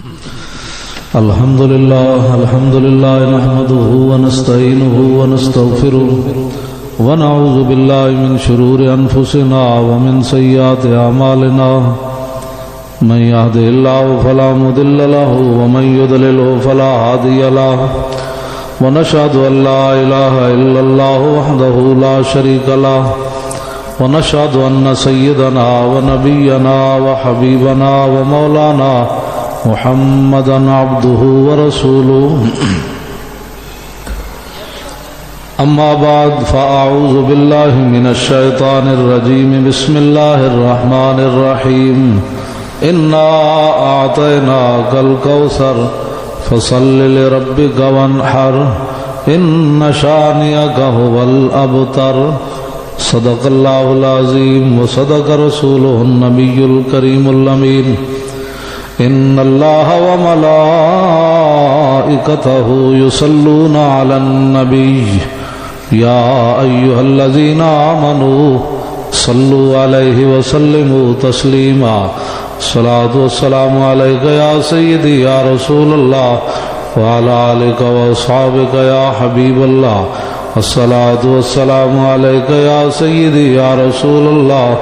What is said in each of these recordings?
الحمد لله نحمده ونستعينه ونستغفره ونعوذ بالله من شرور أنفسنا ومن سيئات أعمالنا من يهده الله فلا مضل له ومن يضلل فلا هادي له ونشهد أن لا إله إلا الله وحده لا شريك له ونشهد أن سيدنا ونبينا وحبيبنا ومولانا محمدا عبده ورسوله أما بعد فأعوذ بالله من الشيطان الرجيم بسم الله الرحمن الرحيم إنا أعطيناك الكوثر فصل لربك وانحر إن شانئك هو الأبتر صدق الله العظيم وصدق رسوله النبي الكريم الأمين إن الله وملائكته يصلون على النبي يا أيها الذين آمنوا صلوا عليه وسلموا تسليما الصلاة والسلام عليك يا سيدي يا رسول الله وعلى آلك وأصحابك يا حبيب الله الصلاة والسلام عليك يا سيدي يا رسول الله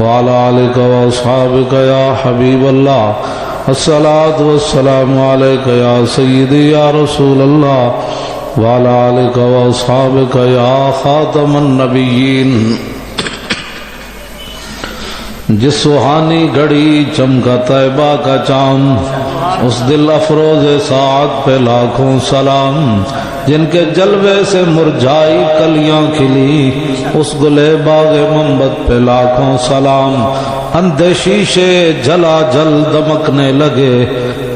وعلى آلك وأصحابك يا حبيب الله الصلاة والسلام عليك يا سيدي يا رسول الله وعلى آلك وأصحابك يا خاتم النبيين جس سہانی گھڑی چمکا طیبہ کا چاند اس دل افروز ساعت پہ لاکھوں سلام جن کے جلوے سے مرجھائی کلیاں کھلی اس گلے باغ منبت پہ لاکھوں سلام اندھے شیشے جلا جل دمکنے لگے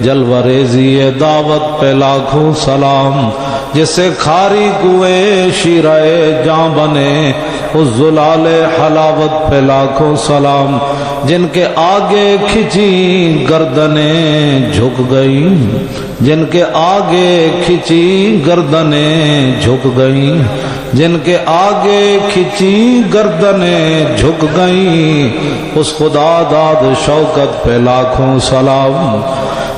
جلوہ ریزی دعوت پہ لاکھوں سلام جسے کھاری کنویں شیرہ جاں بنے اس زلال حلاوت پہ لاکھوں سلام جن کے آگے کھچی گردنیں جھک گئی جن کے آگے کھچی گردنیں جھک گئی جن کے آگے کھچی گردنیں جھک گئی اس خدا داد شوکت پہ لاکھوں سلام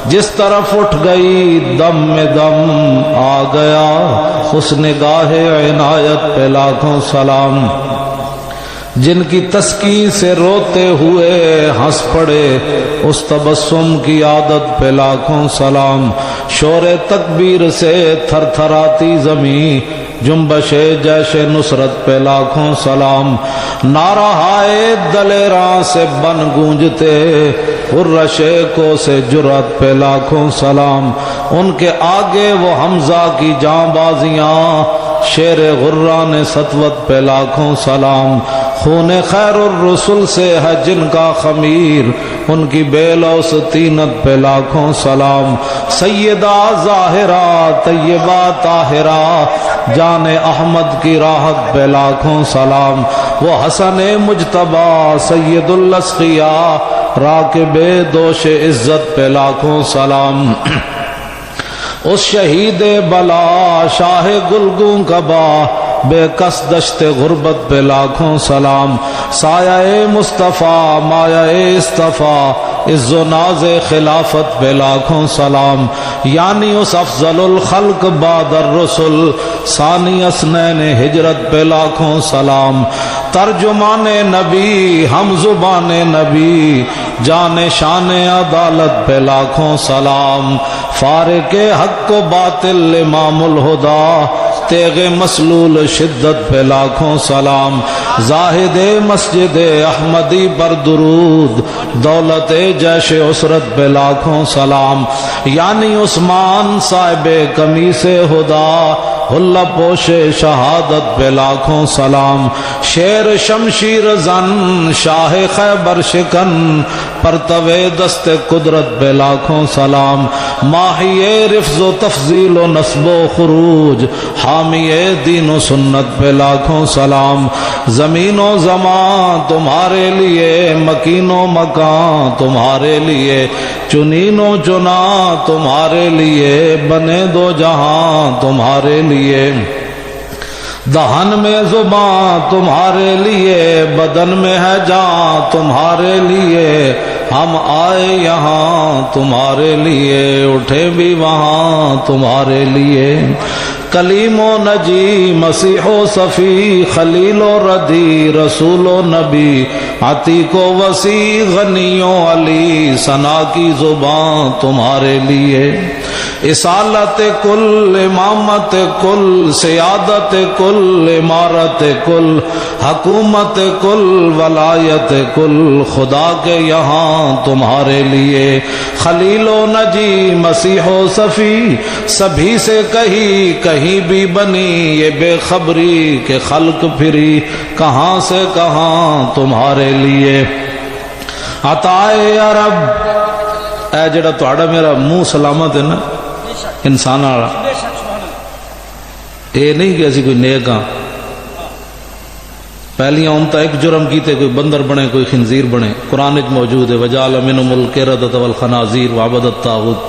جس طرف اٹھ گئی دم میں دم آ گیا اس نگاہ عنایت پہ لاکھوں سلام جن کی تسکین سے روتے ہوئے ہنس پڑے اس تبسم کی عادت پہ لاکھوں سلام شور تکبیر سے تھر تھراتی زمین جنبش جیش نصرت پہ لاکھوں سلام نعرہ ہائے دلیراں سے بن گونجتے غرشیکو سے جرات پہ لاکھوں سلام ان کے آگے وہ حمزہ کی جاں بازیاں شیر غران سطوت پہ لاکھوں سلام خون خیر الرسل سے ہے جن کا خمیر ان کی بیلوس تینت پہ لاکھوں سلام سیدہ ظاہرہ طیبہ طاہرہ جان احمد کی راحت پہ لاکھوں سلام وہ حسن مجتبی سید الاسقیاء راکب دوش عزت پہ لاکھوں سلام اس شہید بلا شاہ گلگوں کبا بے کس دشت غربت پہ لاکھوں سلام سایہ مصطفیٰ مایہ اصطفیٰ عز و ناز خلافت پہ لاکھوں سلام یعنی اس افضل الخلق بعد الرسل ثانی اسنین ہجرت پہ لاکھوں سلام ترجمان نبی ہم زبان نبی جان شان عدالت پہ لاکھوں سلام فارق حق و باطل امام الہدا تیغ مسلول شدت پہ لاکھوں سلام زاہد مسجد احمدی پر درود دولت جیش عسرت پہ لاکھوں سلام یعنی عثمان صاحب قمیص ہدا حلہ پوش شہادت پہ لاکھوں سلام شیر شمشیر زن شاہ خیبر شکن پرتو دست قدرت پہ لاکھوں سلام ماہی رفض و تفضیل و نصب و خروج حامی دین و سنت پہ لاکھوں سلام زمین و زمان تمہارے لیے مکین و مکان تمہارے لیے چنین و چنا تمہارے لیے بنے دو جہاں تمہارے لیے دہن میں زبان تمہارے لیے بدن میں ہے جان تمہارے لیے ہم آئے یہاں تمہارے لیے، اٹھے بھی وہاں تمہارے لیے، کلیم و نجی مسیح و صفی، خلیل و ردی رسول و نبی، عتیق و وسیع غنی و علی، ثنا کی زبان تمہارے لیے، اصالت کل، امامت کل، سیادت کل، امارت کل، حکومت کل، ولایت کل، خدا کے یہاں تمہارے لیے، خلیل و نجی مسیح و صفی، سبھی سے کہیں بھی بنی یہ بے خبری کہ خلق پھری کہاں سے کہاں تمہارے لیے، عطائے عرب، اے جڑا تہاڈا میرا منہ سلامت ہے نا انسان والا، یہ نہیں کہ اسی کوئی نیک ہاں، پہلیاں امتہ ایک جرم کیتے کوئی بندر بنے کوئی خنزیر بنے، قرآن وچ موجود ہے وجعل منہم القردۃ والخنازیر وعبد الطاغوت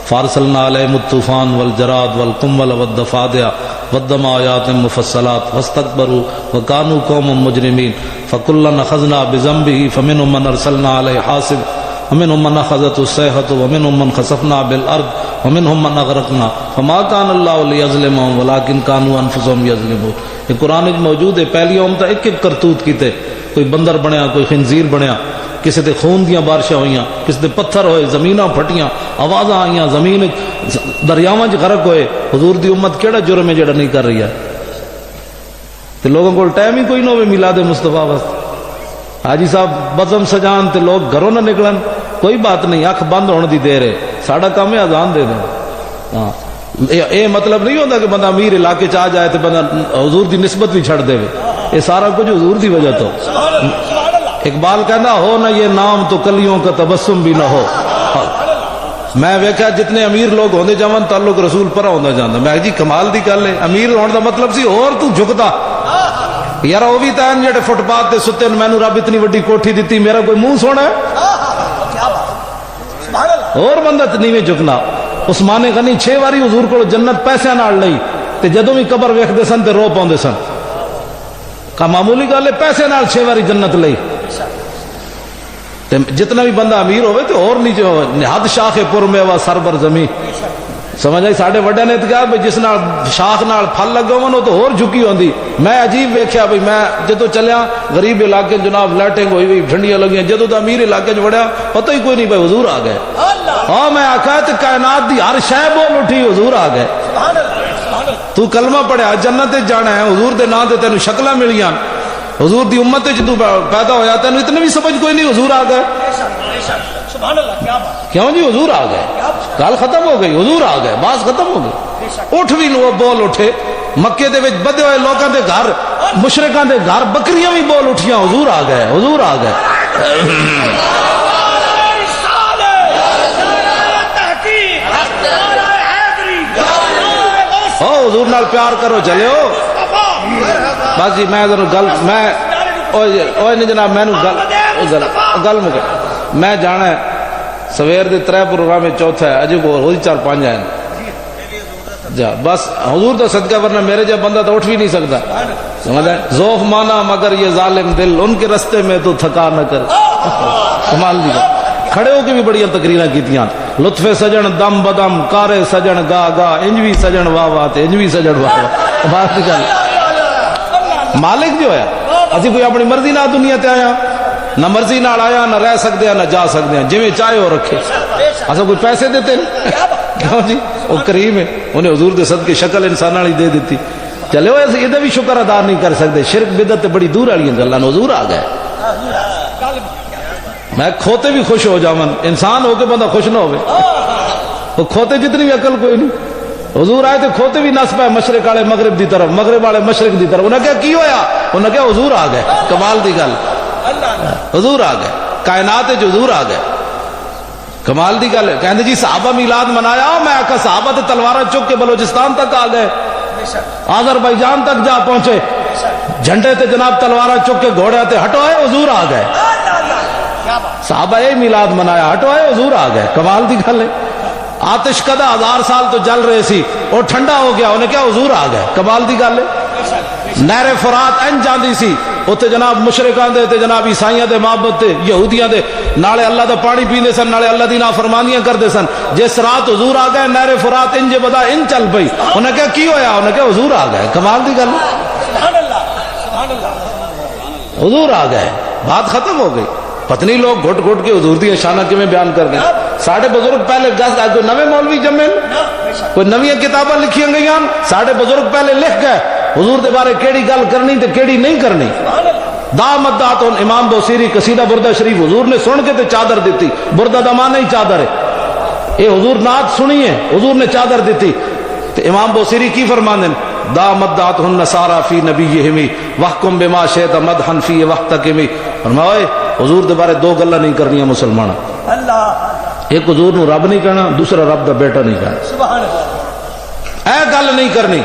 فارسلنا علیہم الطوفان والجراد والقمل والضفادع والدم آیات مفصلات فاستکبروا وکانوا قوما مجرمین فکلا اخذنا بذنبہ فمنہم من ارسلنا علیہ حاصب ومنهم من اخذته الصیحۃ ومنهم من خسفنا بالارض ومنهم من اغرقنا فما كان الله ليظلمهم ولكن كانوا انفسهم يظلمون، یہ قرآن میں موجود ہے۔ پہلی امت ایک ایک کرتوت کیتے، کوئی بندر بنیا کوئی خنزیر بنیا، کسی تے خون دیاں بارشاں ہوئیاں، کسی تے پتھر ہوئے، زمیناں پھٹیاں، آوازاں آئیاں، زمین دریاواں وچ غرق ہوئے۔ حضور دی امت کیڑا جرم ہے جڑا نہیں کر رہی ہے؟ تے لوگوں کو ٹائم ہی کوئی نہ ہوئے میلاد مصطفیٰ واسطے، حاجی صاحب بزم سجان تے لوگ گھروں نہ نکلن، کوئی بات نہیں، اکھ بند ہونے دی دیر ہے، ساڑا کام ہے اذان دے دیں۔ ہاں یہ مطلب نہیں ہوتا کہ بندہ امیر علاقے چ آ جائے تو بندہ حضور دی نسبت بھی چھڑ دے، یہ سارا کچھ حضور دی وجہ تو۔ اقبال کہنا ہو نہ یہ نام تو کلیوں کا تبسم بھی نہ ہو۔ میں ویکھا جتنے امیر لوگ ہوندے جاون تعلق رسول پرا ہوندا جاندا، میں جی کمال دی گل ہے، امیر ہون دا مطلب سی اور تو جھکدا یار، وہ بھی تین جڑے فٹ پاتھ تے ستے، مینوں رب اتنی وڈی کوٹھی دتی، میرا کوئی منہ سونا ہے؟ اور بندہ نیویں جھکنا۔ عثمان غنی 6 واری حضور کو جنت پیسے نال لئی، تے جدوں بھی قبر ویکھدے سن تے رو پاندے سن، کا معمولی گل ہے، پیسے نال 6 واری جنت لئی۔ تے جتنا بھی بندہ امیر ہوئے تے اور نیچے حد شاخ پر میوہ سر بر زمین، سمجھ آئی؟ ساڈے وڈے نے کہا بھئی جس نال شاخ نال پھل لگا ہون تو اور جھکی ہوندی۔ میں عجیب ویکھیا بھئی، میں جدو چلیا غریب علاقے جناب لائٹنگ ہوئی ہوئی ٹھنڈیاں لگیاں، جدو دا امیر علاقے چ وڑیا پتہ ہی کوئی نہیں بھئی حضور آ گئے۔ ہاں میں آکھا تے کائنات دی ہر شے بول اٹھی، حضور آ گئے۔ تو کلمہ پڑھیا جنت جانا ہے، حضور دے نام تے تینوں شکلاں ملیاں، حضور دی امت وچ تو پیدا ہویا، تینوں اتنے بھی سمجھ کوئی نہیں، حضور آ گئے۔ کیوں جی حضور آ گئے، گل ختم ہو گئی، حضور آ گئے، بات ختم ہو گئی۔ اٹھ بھی وہ بول اٹھے، مکے دے وچ بدے ہوئے لوکاں دے گھر، مشرکاں دے گھر بکریاں بھی بول اٹھیاں، حضور آ گئے، حضور آ گئے۔ حضور نال پیار کرو چلے ہو بس جی۔ میں گل میں نہیں جناب، میں گل مکے، میں جانا ہے سویر دے 3 پروگرام میں چوتھا ہے، اجے کو ہوئی 4-5 آئے جا بس حضور دا صدقہ، ورنہ میرے جب بندہ تو اٹھ بھی نہیں سکتا، سمجھ آئے؟ ذوف مانا مگر یہ ظالم دل، ان کے رستے میں تو تھکا نہ کر۔ کمال دی کھڑے ہو کے بھی بڑی تقریراں کیتیاں، لطف سجن دم بدم، کارے سجن گا گا، انجوی سجن واہ واہ تے انجوی سجن واہ واہ۔ بات دی گل مالک جو ہے، اسی کوئی اپنی مرضی نہ دنیا تے آیا، نہ مرضی نال آیا، نہ رہ سکتے ہیں نہ جا سکتے ہیں، جویں چاہے ہو رکھے، اصل کوئی پیسے دیتے کیوں جی؟ وہ کریم ہے، انہیں حضور دے صدقے شکل انسان والی دے دیتی۔ چلے وہ یہ بھی شکر ادا نہیں کر سکتے، شرک بدعت بڑی دور والی گلاں، حضور آ گئے۔ میں کھوتے بھی خوش ہو جاون، انسان ہو کے بندہ خوش نہ ہوئے، وہ کھوتے جتنی بھی عقل کوئی نہیں، حضور آئے تو کھوتے بھی نس پائے مشرق والے مغرب دی طرف، مغرب والے مشرق دی طرف، انہیں کیا کی ہویا؟ انہیں کیا حضور آ گئے۔ کمال دی گل، حضور آ گئے، کائنات جو حضور آ گئے، کمال دی گل ہے۔ کہندے جی صحابہ میلاد منایا، میں آکھا صحابہ تے تلواریں چک کے بلوچستان تک آ گئے، آذربائیجان تک جا پہنچے، جھنڈے تے جناب تلواریں چک کے گھوڑے تے ہٹوائے، حضور آ گئے۔ صحابہ یہ میلاد منایا، ہٹوائے، حضور آ گئے۔ کمال دی گل ہے۔ آتش کدہ 1000 سال تو جل رہے سی، اور ٹھنڈا ہو گیا، انہیں کیا حضور آ گئے۔ کمال دی گل ہے۔ نہر فرات این جاندی سی، اتنے جناب مشرکاں دے تے جناب عیسائیاں دے معبد تے یہودیاں دے نالے اللہ دا پانی پیندے سن، نالے اللہ دی نافرمانیاں کردے سن. جس رات حضور آ گئے نہر فرات انج بدا ان چل پئی. انہیں کہا کی ہویا؟ انہیں کہا حضور آ گئے. کمال دی گل، حضور آ گئے، بات ختم ہو گئی. پتنی لوگ گھٹ گھٹ کے حضور دی شانہ کیویں بیان کر گئے. ساڈے بزرگ پہلے کوئی نویں مولوی جمے، کوئی نویں کتاباں لکھیاں گئی. ساڈے بزرگ پہلے لکھ گئے حضور دے بارے کیڑی گل کرنی تے کیڑی نہیں کرنی. دامت داتون امام بوسیری قصیدہ بردہ شریف حضور نے سن کے تے چادر دیتی. بردہ دا معنی ہی چادر ہے. اے حضور نعت سنی ہے، حضور نے چادر دیتی. تے امام بوسیری کی فرماندے دامت داتون نصارا فی نبیہم وحکم بما شئت مدحا فی وحتکم. فرمایا حضور دے بارے دو گلاں نہیں کرنیاں مسلمان. ایک حضور نو رب نہیں کہنا، دوسرا رب دا بیٹا نہیں کہنا. اے گل نہیں کرنی.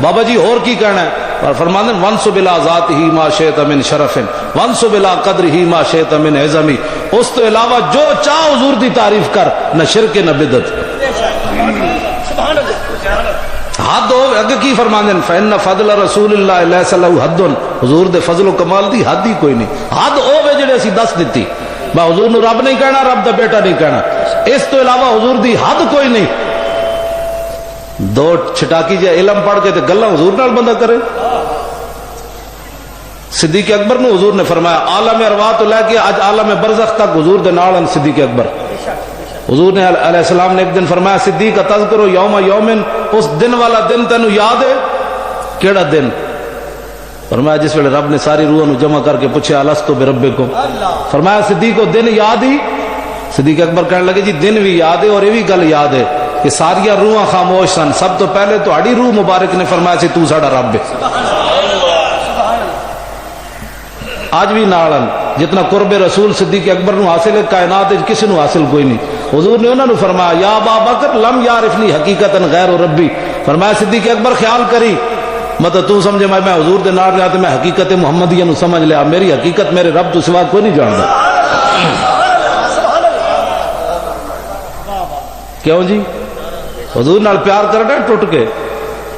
بابا جی اور کی کہنا ہے؟ اور فرماندے وانسب الی ذاتہ ما شئت من شرف وانسب الی قدرہ ما شئت من عظم. اس تو علاوہ جو چاہ حضور دی تعریف کر، نہ شرک نہ بدعت. حد ہو اگے کی فرماندے فإن فضل رسول اللہ لیس له حد. حضور دے فضل و کمال دی حد ہی کوئی نہیں. حد ہوے جڑے اسی دس دتی. با حضور نو رب نہیں کہنا، رب دا بیٹا نہیں کہنا. اس تو علاوہ حضور دی حد کوئی نہیں. دو چھٹاکی جے علم پڑھ کے تے گلاں حضور نال بندہ کرے. صدیق اکبر نو حضور نے فرمایا عالم ارواح تو لے کے اج عالم برزخ تک حضور دے نال صدیق اکبر. حضور نے علیہ السلام نے ایک دن فرمایا صدیق تذکر یوم یومن، اس دن والا دن تینوں یاد ہے؟ کیڑا دن؟ فرمایا جس ویلے رب نے ساری روحاں نو جمع کر کے پوچھا الستو بربکم. فرمایا صدیق دن یاد ہی؟ صدیق اکبر کہنے لگے جی دن بھی یاد ہے اور یہ بھی گل یاد ہے کہ ساری روحاں خاموش سن. سب تو پہلے تہاڈی روح مبارک نے فرمایا سی تو ساڈا رب ہے. آج بھی نالن جتنا قرب رسول صدیق اکبر نو حاصل ہے کائنات کسی نو حاصل کوئی نہیں. حضور نے انہوں نے فرمایا یا ابا بکر لم یعرفنی حقیقتا غیر ربی. فرمایا صدیق اکبر خیال کری مطلب تو سمجھے میں حضور دے نال رہا تو میں حقیقت محمدیہ نو سمجھ لیا. میری حقیقت میرے رب تو سوا کوئی نہیں جانتا. کیوں جی؟ حضور نال پیار کرنا ٹوٹ کے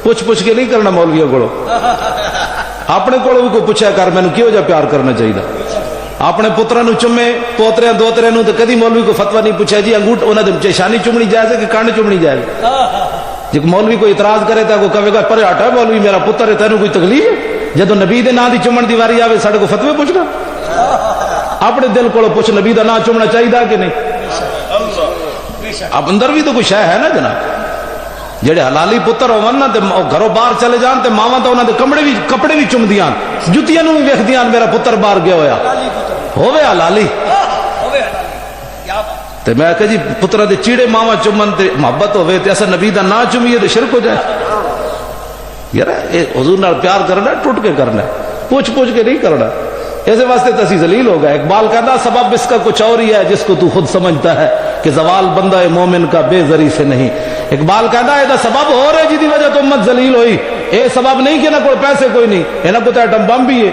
پوچھ پوچھ کے نہیں کرنا. مولویوں کو اپنے کو بھی کوئی پوچھا کر میں کیوں جا پیار کرنا چاہیے. اپنے پترا نو چومے پوترے دوترے نو تو کدی مولوی کو فتوا نہیں پوچھا جی انگوٹ انہوں نے شانی چومنی جائز ہے کہ کانڈ چومنی جائز. جی مولوی کوئی اعتراض کرے تو کہے گا پر ہٹا مولوی میرا پتر ہے تینوں کوئی تکلیف ہے؟ جدو نبی دے نا دی چومن دی واری آوے ساڈے کو فتوے پوچھنا. اپنے دل کو پوچھ نبی دا نا چومنا چاہیے کہ نہیں. اب اندر بھی تو کوئی شے ہے نا جناب. جڑے حلالی پتر ہون نا تے گھروں باہر چلے جان تے ماواں تے انہاں دے کپڑے بھی چومدیاں جُتیاں نوں بھی ویکھدیاں میرا پتر باہر گیا ہویا ہوے حلالی. تے میں کہ جی پترا دے چیڑے ماواں چومن تے محبت ہوے تے اسا نبی دا نا چومیے تے شرک ہو جائے. یار اے حضور نال پیار کرنا ٹوٹ کے کرنا پوچھ پوچھ کے نہیں کرنا. اس واسطے تسی ذلیل ہو گئے. اقبال کہتا سبب اس کا کچھ اور ہی ہے جس کو تو خود سمجھتا ہے کہ زوال بندہ مومن کا بے زری سے نہیں. اقبال کہتا ہے سبب ہو رہے جی دی وجہ تو امت ذلیل ہوئی. اے سبب نہیں کہ نہ کوئی پیسے کوئی نہیں ہے نہ کوئی ایٹم بم بھی ہے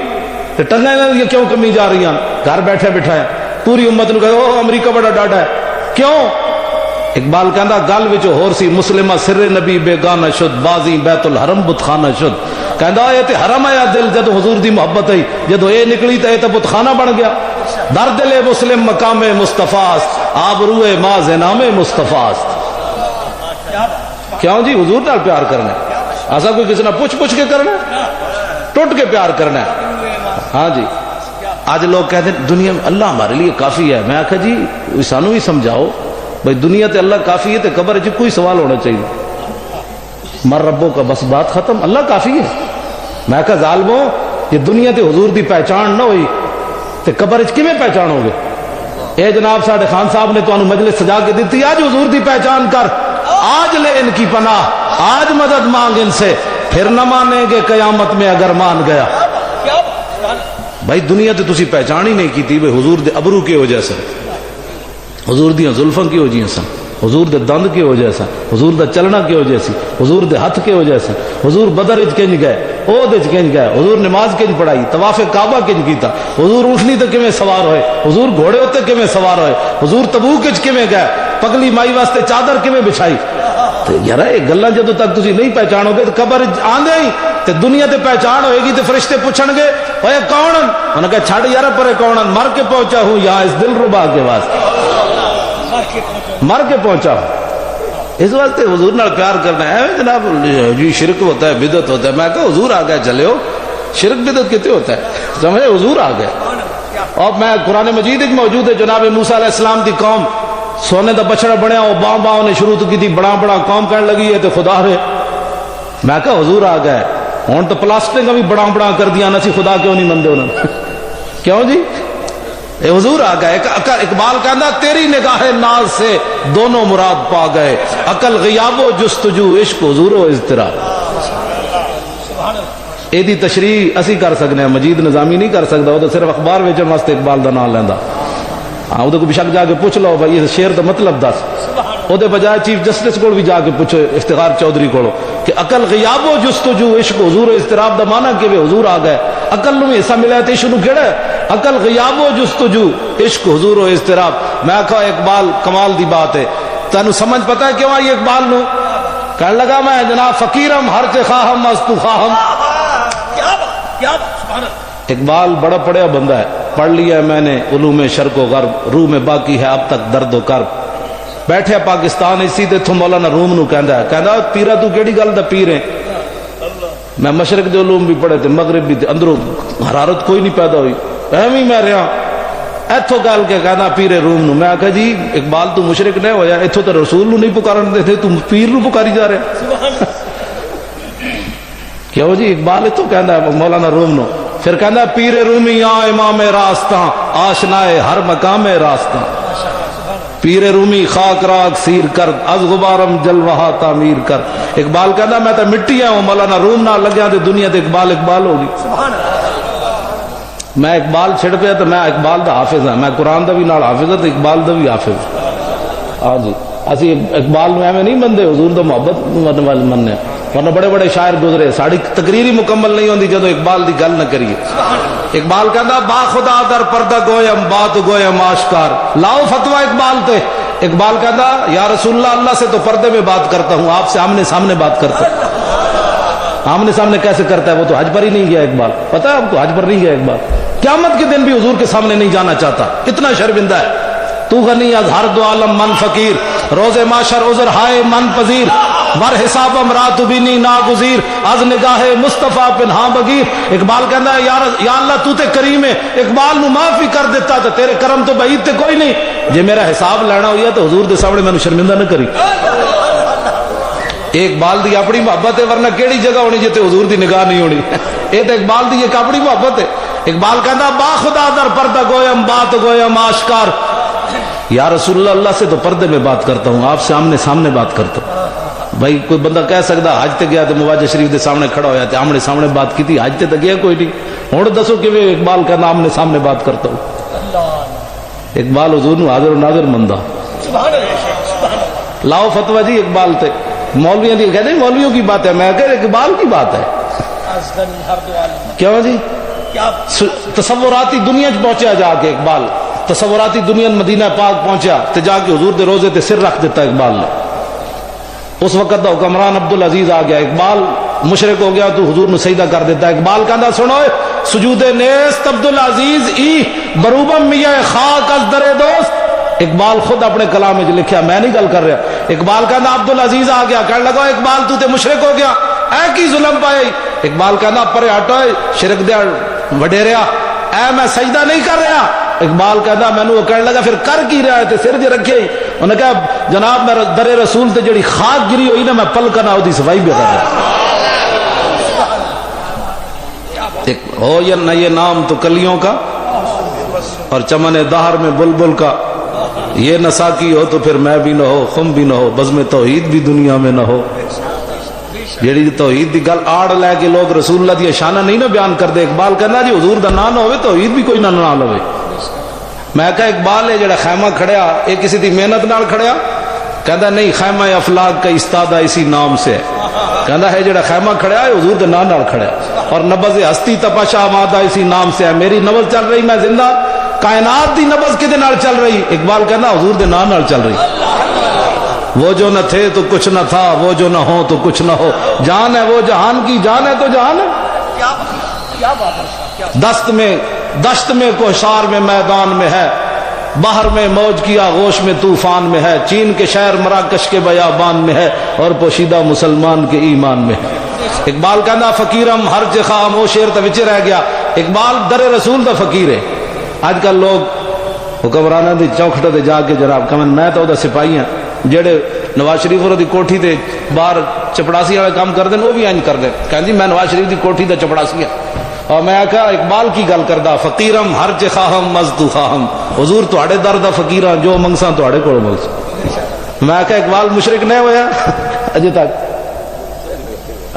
تے ٹنگا یہ کیوں کمی جا رہی ہیں. گھر بیٹھے بٹھائے پوری امت نو کہ او امریکہ بڑا ڈاٹا ہے کیوں. اقبال کہتا گل وچ ہور سی مسلمہ سر نبی بیگانہ شد بازی بیت الحرم بت خانہ شد. کہندا یہ تے حرم آیا دل جدو حضور دی محبت آئی جدو اے نکلی تے تے بت خانہ بن گیا. در دل مسلم مقام مصطفیٰ آب روئے ماز نام مصطفیٰ. کیوں جی حضور نال پیار کرنا ہے. ایسا کوئی کسی نے پوچھ پوچھ کے کرنا ہے ٹوٹ کے پیار کرنا ہے. ہاں جی آج لوگ کہتے ہیں دنیا میں اللہ ہمارے لیے کافی ہے. میں آخا جی سانو بھی سمجھاؤ بھائی دنیا تے اللہ کافی ہے تے قبر چ کوئی سوال ہونا چاہیے. مر ربوں کا بس بات ختم. اللہ کافی ہے. میں کہا ظالموں یہ دنیا تے حضور دی پہچان نہ ہوئی تے قبر چ کیویں پہچانو گے. اے جناب ساڈے خان صاحب نے تانوں مجلس سجا کے دتی آج حضور دی پہچان کر آج لے ان کی پناہ آج مدد مانگ ان سے پھر نہ مانیں گے قیامت میں اگر مان گیا. بھائی دنیا تے تسی پہچان ہی نہیں کیتی بھئی حضور دے ابرو کی وجہ سے حضور دیاں زلفاں کی وجہ سے حضور دے دند کی وجہ سے حضور دا چلنا کی وجہ سے حضور دے ہاتھ کی وجہ سے حضور بدر وچ کنج گئے عہد وچ کنج گئے حضور نماز کنج پڑھائی طواف کعبہ کنج کیتا حضور اونٹنی تے کیویں سوار ہوئے حضور گھوڑے تے کیویں سوار ہوئے حضور تبوک وچ کیویں گئے پگلی مائی واسطے چادر کیویں بچھائی. تے یار یہ گلاں جدوں تک تسی نہیں پہچانو گے تے قبر آندے ہی تے دنیا تے پہچان ہوئے گی تے فرشتے پوچھن گے اوے کون؟ انہوں نے کہا چھڑ یار پرے کون؟ مر کے پہنچا ہوں یہاں اس دل ربا کے واسطے، مر کے پہنچا ہوں اس واسطے حضور نال پیار کرنا ہے۔ جناب جی شرک ہوتا ہے، بدعت ہوتا ہے، میں کہا حضور آ گئے چلے ہو، شرک بدعت کتنے ہوتا ہے سمجھے، حضور آ گئے۔ اور میں قرآن مجید موجود ہے جناب موسیٰ علیہ السلام دی قوم سونے دا بچڑا بنیا، وہ باں باں نے شروع کی تھی بڑا بڑا قوم کہنے لگی ہے تو خدا ہے، میں کہا حضور آ گئے ہوں تو پلاسٹک بھی بڑا بڑا کر دیا نہ سی، خدا کیوں نہیں مندے انہوں نے کیوں جی اے حضور آ گئے۔ اقبال کہنا تیری نگاہ ناز سے دونوں مراد پا گئے، عقل غیاب و جستجو، عشق حضور و اضطراب۔ اے دی تشریح اسی کر سکنے ہیں، مجید نظامی نہیں کر سکتا، وہ تو صرف اخبار ویچن واسطے اقبال دا نام لینا۔ ہاں وہ کو شک جا کے پوچھ لو بھائی اس شعر دا مطلب دس، وہ بجائے چیف جسٹس کو بھی جا کے پوچھو افتخار چودھری کو کہ عقل غیاب و جستجو، عشق حضور و اضطراب دا معنی کہ حضور آ گئے، عقل نو حصہ ملا ہے تو عشق نو کیڑا ہے؟ عقل غیاب و جستجو، عشق حضور و اضطراب۔ میں کہا اقبال کمال دی بات ہے، تینوں سمجھ پتہ ہے کیوں آئی اقبال نو؟ کہنے لگا میں جناب فقیرم ہر چے خواہم از تو خواہم۔ اقبال بڑا پڑھیا بندہ ہے، پڑھ لیا ہے میں نے علوم شرق و غرب، روح میں باقی ہے اب تک درد و کرب۔ بیٹھے پاکستان اسی تے تھو مولانا روم نو کہندا پیرا تو کیڑی گل دا پیر ہے؟ میں مشرق دے علوم بھی پڑھے تھے، مغرب بھی، اندروں حرارت کوئی نہیں پیدا ہوئی، ایویں میں رہا ایتھو گل کے کہنا پیر روم نو۔ میں کہا جی اقبال تو مشرق نہیں ہویا، ایتھو تو رسول نو نہیں پکارن دے تھے، تو پیر نو پکاری جا رہے کیوں جی؟ اقبال اتو کہندا ہے مولانا روم نو، پھر کہندا پیر رومی آ امام راستاں، آشنائے ہر مقام راستاں، پیر رومی خاک راگ سیر کر، از غبارم جلوہ تعمیر کر۔ اقبال کہندا میں تو مٹی ہوں، مولانا روم نہ لگیا تے دنیا تے اقبال اقبال ہوگی۔ میں اقبال چھڑ پیا تو میں اقبال دا حافظ ہاں، میں قرآن دا بھی نال حافظ ہاں تو اقبال دا بھی حافظ ہاں جی۔ اسی اقبال میں ایویں نہیں مندے، حضور دا محبت والے مننے، ورنہ بڑے بڑے شاعر گزرے، ساری تقریر مکمل نہیں ہوندی جدو اقبال دی گل نہ کریے۔ اقبال کہندا با خدا در پردہ گویم بات گویم آشکار، لاؤ فتویٰ اقبال تے۔ اقبال کہندا یا رسول اللہ، اللہ سے تو پردے میں بات کرتا ہوں، آپ سے آمنے سامنے بات کرتا ہوں۔ آمنے سامنے کیسے کرتا ہے؟ وہ تو حج پر ہی نہیں گیا اقبال، پتہ ہے آپ کو حج پر نہیں گیا اقبال، قیامت کے دن بھی حضور کے سامنے نہیں جانا چاہتا، کتنا شرمندہ ہے۔ تو غنی از ہر دو عالم من فقیر، روز معاشر عذر ہائے من پذیر، ور حساب امرات بینی ناگزیر، از نگاہ مصطفیٰ پنہاں بگیر۔ اقبال کہنا ہے یا اللہ تو تے کریم ہے، اقبال نو معافی کر دیتا تو تیرے کرم تو بعید تے کوئی نہیں، جے میرا حساب لینا ہوئی تو حضور دے سامنے میں شرمندہ نہ کری۔ اقبال دی اپنی محبت ہے، ورنہ کیڑی جگہ ہونی جتے حضور دی نگاہ نہیں ہونی، یہ تو اقبال دی ایک اپنی محبت ہے۔ اقبال کہنا با خدا در پردہ گویم بات گویم آشکار، یا رسول اللہ، اللہ سے تو پردے میں بات کرتا ہوں، آپ سے آمنے سامنے بات کرتا ہوں۔ بھائی کوئی بندہ کہہ سکتا حج تے گیا تو مواجہ شریف دے سامنے کھڑا ہویا تے آمنے سامنے بات کی تھی، حج تے گیا کوئی نہیں، ہوں دسو کہ اقبال کا نام آمنے سامنے بات کرتا ہوں۔ اقبال حضور نو حاضر و ناظر مندہ۔ لاؤ فتویٰ جی اقبال تے، مولویوں کی کہتے ہیں مولویوں کی بات ہے، میں کہہ اقبال کی بات ہے۔ کیوں جی؟ تصوراتی دنیا پہنچا جا کے اقبال، تصوراتی دنیا مدینہ پاک پہنچا تے جا کے حضور دے روزے تے سر رکھ دیتا اقبال نے۔ اس وقت دا حکمران عبدالعزیز آ گیا، اقبال مشرک ہو گیا تو حضور نے سجدہ کر دیتا۔ اقبال کہندا سنو سجود نیست عبدالعزیز ای بروبم میاں خاک از در دوست۔ اقبال خود اپنے کلام میں لکھیا، میں نہیں گل کر رہا۔ اقبال کہندا عبدالعزیز آ گیا، کہنے لگا اقبال تو تے مشرک ہو گیا، اے کی ظلم پائے؟ اقبال کہندا پرے ہٹو شرک دے وڈیریا، اے میں سجدہ نہیں کر رہا۔ اقبال کہندا مینوں وہ کہنے لگا پھر کر کی رہا ہے تے سر جے رکھے ہی؟ انہوں نے کہا جناب میں در رسول تے جڑی خاک گری ہوئی نا میں پلکا نہ دی صفائی بھی کر رہا ہو یا نہ، یہ نام تو کلیوں کا اور چمن دہر میں بلبل کا، یہ نہ ساکی ہو تو پھر میں بھی نہ ہو، خم بھی نہ ہو، بزم توحید بھی دنیا میں نہ ہو۔ جیڑی توحید دی گل آڑ لے کے لوگ رسول اللہ دی شانہ نہیں نہ بیان کر دے۔ اقبال کہنا جی حضور دا نام نہ ہوئے توحید بھی کوئی نہ لوے۔ میں کہا اقبال ہے جڑا خیمہ کھڑیا یہ کسی دی محنت نال کھڑیا؟ کہندا نہیں، خیمہ افلاق کا استادہ اسی نام سے ہے۔ کہندا ہے جڑا خیمہ کھڑیا ہے حضور دے نام نال کھڑیا، اور نبض ہستی تپاشا مادہ اسی نام سے ہے۔ میری نبض چل رہی، میں زندہ، کائنات دی نبض کدے نال چل رہی؟ اقبال کہنا حضور دے نام نال چل رہی۔ وہ جو نہ تھے تو کچھ نہ تھا، وہ جو نہ ہو تو کچھ نہ ہو، جان ہے وہ جہان کی، جان ہے تو جہان ہے۔ دشت میں کوہسار میں میدان میں ہے، باہر میں موج کی آغوش میں طوفان میں ہے، چین کے شہر مراکش کے بیابان میں ہے، اور پوشیدہ مسلمان کے ایمان میں ہے۔ اقبال کہنا فقیرم ہر جخام، وہ شیر تا وچے رہ گیا۔ اقبال در رسول دا فقیر ہے۔ آج کل لوگ حکمرانہ دی چوکھٹوں تے جا کے جناب کمن میں تو دا سپاہی ہاں جڑے نواز شریف اور دی کوٹھی تے باہر چپڑاسی والے کام کر دیں، وہ بھی انج کر دیں، کہیں جی میں نواز شریف دی کوٹھی دا چپڑاسی ہاں۔ اور میں کہا اقبال کی گل کردا فقیرم ہر چ خواہم مزدو خواہم، حضور تواڈے در دا فقیراں جو منگساں تواڈے کول منگساں۔ میں کہا اقبال مشرک نہیں ہویا اجے تک؟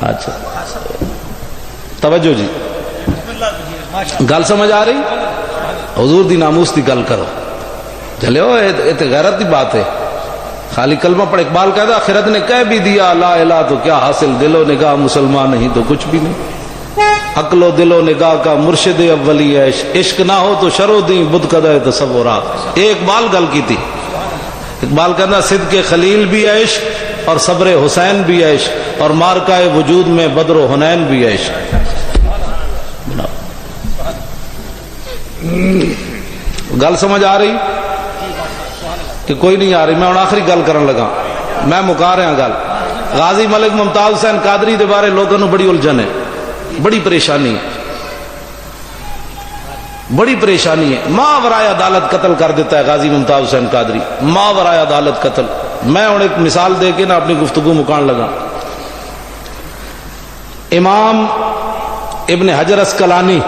اچھا توجہ جی، گل سمجھ آ رہی؟ حضور دی ناموس دی گل کرو چلو، یہ تو غیرت دی بات ہے۔ خالی کلمہ پڑھ، اقبال کہتا آخرت نے کہہ بھی دیا لا الہ تو کیا حاصل، دل و نگاہ مسلمان نہیں تو کچھ بھی نہیں، عقل و دل و نگاہ کا مرشد اولی عیش، عشق نہ ہو تو شرو دیں بدھ قدہ تصورات۔ یہ اقبال گل کی تھی۔ اقبال کہتا صدق خلیل بھی عشق اور صبر حسین بھی عشق اور مارکہ وجود میں بدر و حنین بھی عشق۔ گل سمجھ آ رہی کہ کوئی نہیں آ رہی؟ میں آخری گل کرن لگا، میں مکا رہا گل۔ غازی ملک ممتاز حسین قادری دے بارے لوگوں کو بڑی الجھن ہے، بڑی پریشانی ہے، بڑی پریشانی ہے۔ ماورائے عدالت قتل کر دیتا ہے غازی ممتاز حسین قادری، ماورائے عدالت قتل۔ میں ہوں ایک مثال دے کے نا اپنی گفتگو مکان لگا۔ امام ابن حجر اسقلانی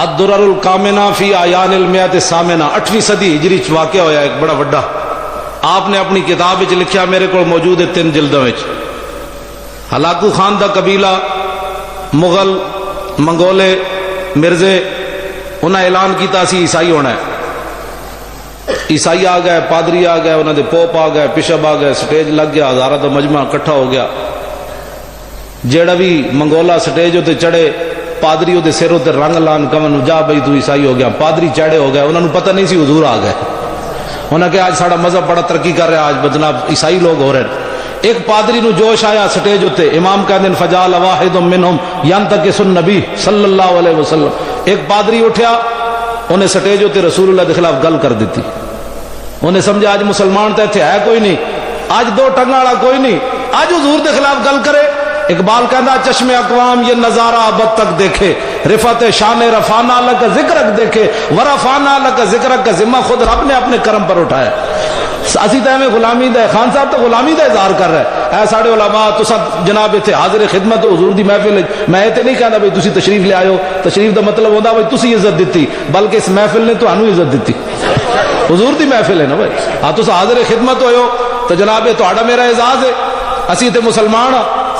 الدرر الکامنہ فی اعیان المیۃ الثامنہ، 8ویں صدی ہجری واقعہ ہویا ایک بڑا وڈا۔ آپ نے اپنی کتاب وچ لکھیا، میرے کو موجود ہے 3 جلدوں وچ۔ ہلاکو خان دا قبیلہ، مغل، منگولے، مرزے، انہاں اعلان کیتا سی عیسائی ہونا ہے۔ عیسائی آ گئے، پادری آ گئے، انہاں دے پوپ آ گئے، بشپ آ گئے، سٹیج لگ گیا، ہزاراں دا مجمع اکٹھا ہو گیا۔ جیڑا بھی منگولا سٹیج تے چڑھے، پادری وہ سر تے رنگ لان کمن جا بھائی تو عیسائی ہو گیا۔ پادری چڑھے ہو گئے، انہوں نے پتہ نہیں سی حضور آ گئے۔ انہوں نے کہا آج ساڑا مذہب بڑا ترقی کر رہا ہے، آج جناب عیسائی لوگ ہو رہے ہیں۔ ایک پادری نو جوش آیا سٹیج ہوتے، امام کہتے ہیں فجعل واحد منہم ینتقص النبی صلی اللہ علیہ وسلم۔ ایک پادری اٹھیا، انہیں سٹیج ہوتے رسول اللہ کے خلاف گل کر دیتی۔ انہیں سمجھا آج مسلمان تو ایتھے ہے کوئی نہیں، آج 2 ٹنگا والا کوئی نہیں، آج حضور کے خلاف گل کرے۔ اقبال کہتا چشم اقوام یہ نظارہ ابد تک دیکھے، رفعت شان رفعنا لک ذکرک دیکھے، ورفعنا لک ذکرک کا ذمہ خود رب نے اپنے کرم پر اٹھایا۔ اسی تو ہمیں غلامی دے، خان صاحب تو غلامی دا اظہار کر رہا ہے۔ اے ساڑے علماء تسا جناب اتنے حاضر خدمت حضور دی محفل، میں یہ نہیں کہنا بھائی تسی تشریف لے آئے ہو، تشریف دا مطلب ہوتا بھائی تسی عزت دیتی، بلکہ اس محفل نے تانوں عزت دیتی۔ حضور دی محفل ہے نا بھائی، ہاں تسا حاضر خدمت ہوئے ہو تو جناب یہ تہاڈا میرا اعزاز ہے۔ اسی تے مسلمان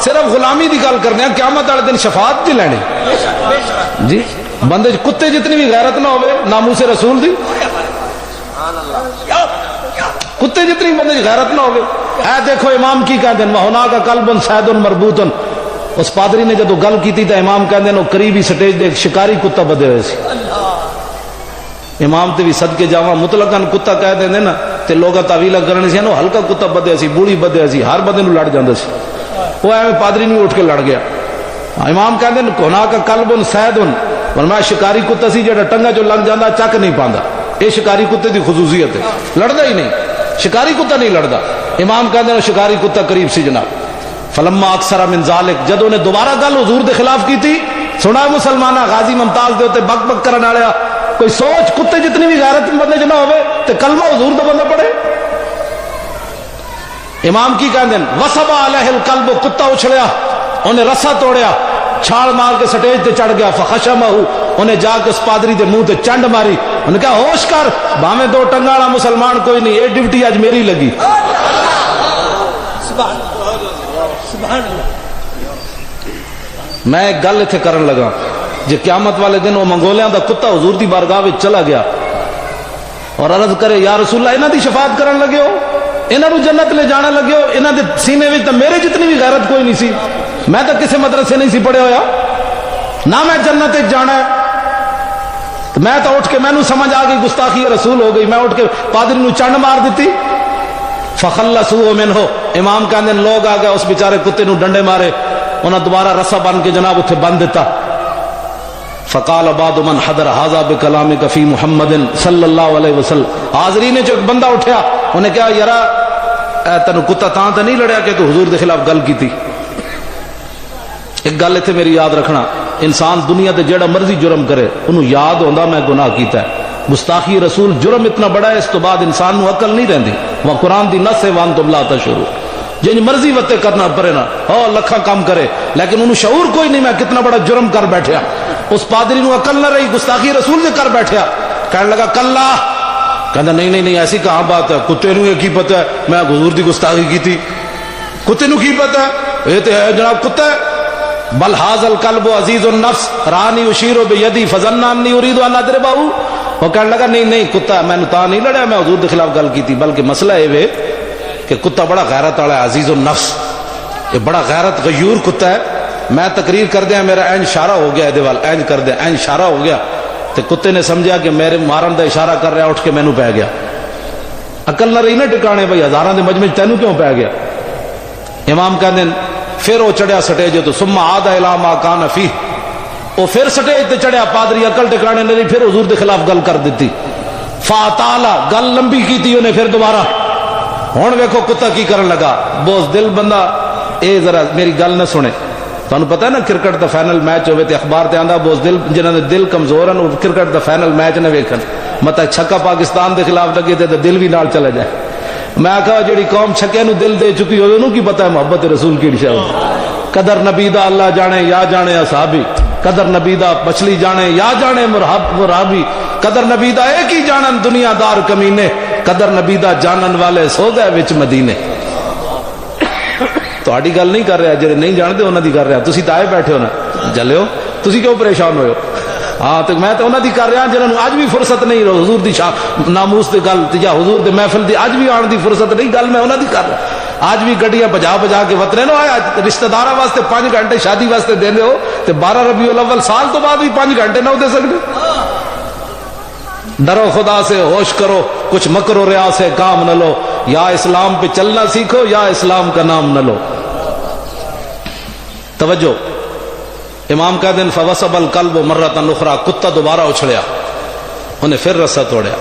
صرف غلامی دی گل کرنے ہیں، قیامت والے دن شفاعت جی لینی جی۔ بندے کتے جتنی بھی غیرت نہ ہوئے ناموس رسول دی، کتے جتنی بندے غیرت نہ ہوئے۔ اے دیکھو امام کی کہتے ہیں وَهُنَاكَ قَلْبٌ صَيْدٌ مَرْبُوطٌ۔ اس پادری نے جدو گل کی تھی امام کہتے ہیں وہ قریبی سٹیج دے شکاری کتا بدے ہوئے سی۔ امام تے بھی صدقے جاواں مطلقاً کتا کہہ دیں نا تے لوگا تعویلہ کرنے سی نا، ہلکا کتا بدے سی، بوڑھی بدے سی، ہر بدے نو لڑ جاندے سی۔ وہ ایویں پادری نہیں اٹھ کے لڑ گیا۔ امام کہتے ہیں وَهُنَاكَ قَلْبٌ صَيْدٌ، فرمایا شکاری کتا سی جڑا ٹنگا جو لنگ جاندا چک نہیں پاندا، یہ شکاری کتے دی خصوصیت ہے، لڑدا ہی نہیں، شکاری کتا نہیں لڑدا۔ امام کہتے ہیں شکاری کتا قریب سی جناب۔ فلما اکثر من ذالک، جدوں نے دوبارہ گل حضور دے خلاف کی تھی، سنا مسلمانہ غازی ممتاز دے ہوتے بک بک کرن والے، کوئی سوچ کتے جتنی بھی غیرت بندے چ نہ ہوئے تے کلمہ حضور دا بندہ پڑھے۔ امام کی کہتے ہیں وصب علیہ القلب، کتا اچھڑیا، انہیں رسا توڑیا، چھال مار کے سٹیج تے چڑھ گیا۔ فخشمہ، انہیں جا کے اس پادری دے منہ تے چنڈ ماری، انہیں کہا ہوش کر، بھاویں 2 ٹنگا والا مسلمان کوئی نہیں، یہ ڈیوٹی آج میری لگی۔ میں ایک گل اتنے کرن لگا، جی قیامت والے دن وہ منگولیاں دا کتا حضور دی بارگاہ وچ چلا گیا اور عرض کرے یا رسول اللہ انہاں دی شفاعت کرن لگے ہو، انہاں نو جنت لے جانا لگے ہو، انہاں دے سینے وچ تے میرے جتنی بھی غیرت کوئی نہیں سی، میں تو کسی مدرسے نہیں سی پڑھے ہویا، نہ میں جنت وچ جانا ہے۔ میں تو اٹھ کے مینوں سمجھ آ گئی گستاخی رسول ہو گئی، میں اٹھ کے پادری نو چنڈ مار دیتی۔ فخلصوا منہ، امام کہندے لوگ آ گئے اس بیچارے کتے نو ڈنڈے مارے، انہاں دوبارہ رسا بن کے جناب اتنے بن دیتا۔ فقال بعض من حضر هذا بکلامک فی محمد صلی اللہ علیہ وسلم، حاضرین نے جو ایک بندہ اٹھیا انہیں کہا یارا تینوں کتا تاں تے نہیں لڑیا کہ تو حضور دے خلاف گل کیتی۔ ایک گل اتنے میری یاد رکھنا، انسان دنیا تے جیڑا مرضی جرم کرے انہوں یاد ہوندا میں گناہ کیتا ہے، گستاخی رسول جرم اتنا بڑا ہے، اس تو بعد انسان نو عقل نہیں رہندی۔ وہ قرآن دی نص ہے وانتم لا تشعرون، جن مرضی وتے کرنا پڑے نا لکھاں کام کرے لیکن انہوں شعور کوئی نہیں میں کتنا بڑا جرم کر بیٹھیا۔ اس پادری نو عقل نہ رہی، گستاخی رسول نے کر بیٹھیا، کہنے لگا کلا، کہندا نہیں نہیں نہیں ایسی کہاں بات ہے، کتے نو یہ کی پتہ ہے میں حضور دی گستاخی کی تھی، کتے نو کی پتہ ہے یہ تے ہے جناب کتا ہے۔ بل ھذا الکلب عزیز النفس رانی اشیر بیدی فظن انی اريد ان اضربہ، وہ کہنے لگا نہیں نہیں کتا میں نے تا نہیں لڑیا، میں حضور کے خلاف گل کی تھی، بلکہ مسئلہ یہ ہے کہ کتا بڑا غیرت والا ہے، عزیز النفس، یہ بڑا غیرت غیور کتا ہے، میں تقریر کر دیا میرا این اشارہ ہو گیا دے وال این کر دیا این اشارہ ہو گیا تے کتے نے سمجھا کہ میرے مارن دا اشارہ کر رہا، اٹھ کے مینوں پی گیا۔ عقل نہ رہی نا ٹکانے بھائی، ہزاراں دے مجمع تینوں کیوں پی گیا؟ امام کہندے پھر وہ چڑھیا سٹیج تو ثم عاد الی ما کان فیہ، وہ پھر سٹیج تے چڑھیا، پادری عقل ٹکانے نہیں، پھر حضور دے خلاف گل کر دیتی، فاطالا گل لمبی کیتی انہیں پھر دوبارہ۔ ہن ویکھو کتا کی کرن لگا، بوز دل بندہ اے ذرا میری گل نہ سنے، تانوں پتہ ہے نا کرکٹ دا فائنل میچ ہوئے تے اخبار تے آندا بوز دل جنہاں دے دل کمزور ہیں وہ کرکٹ دا فائنل میچ نہ ویکھن، مطلب چھکا پاکستان دے خلاف لگے تے دل بھی نال چلا جائے۔ میں کہا جڑی قوم چھکے نو دل دے چکی ہوئے انہوں کی پتہ ہے محبت رسول کی شے، قدر نبی دا اللہ جانے یا جانے اصحابی، قدر نبی دا مچھلی جانے یا جانے مرحبی، قدر نبی دا ایک ہی جانن دنیا دار کمینے، قدر نبی دا جانن والے سو گئے وچ مدینے۔ تہاڈی گل نہیں کر رہا، جڑے نہیں جانتے انہاں دی کر رہا، تسی تے آئے بیٹھے ہو نا جلیو، تسی کیوں پریشان ہوئے ہو؟ ہاں تو میں تو انہاں دی کر رہا جنہاں نوں اج بھی فرصت نہیں حضور دی ناموس دی گل یا حضور دی محفل دی اج بھی آن دی فرصت نہیں، گل میں انہاں دی کر رہا۔ آج بھی گڈیاں بجا بجا کے وطنے نو آیا، رشتہ داراں واسطے 5 گھنٹے شادی واسطے دیندے ہو تے 12 ربیع الاول سال تو بعد بھی 5 گھنٹے نہ دے سکتے۔ ڈرو خدا سے، ہوش کرو، کچھ مکر و ریا سے کام نہ لو، یا اسلام پہ چلنا سیکھو یا اسلام کا نام نہ لو۔ توجہ، امام کا دن فوسب القلب مرۃ اخرى، کتا دوبارہ اچھڑیا، انہیں پھر رسا توڑیا۔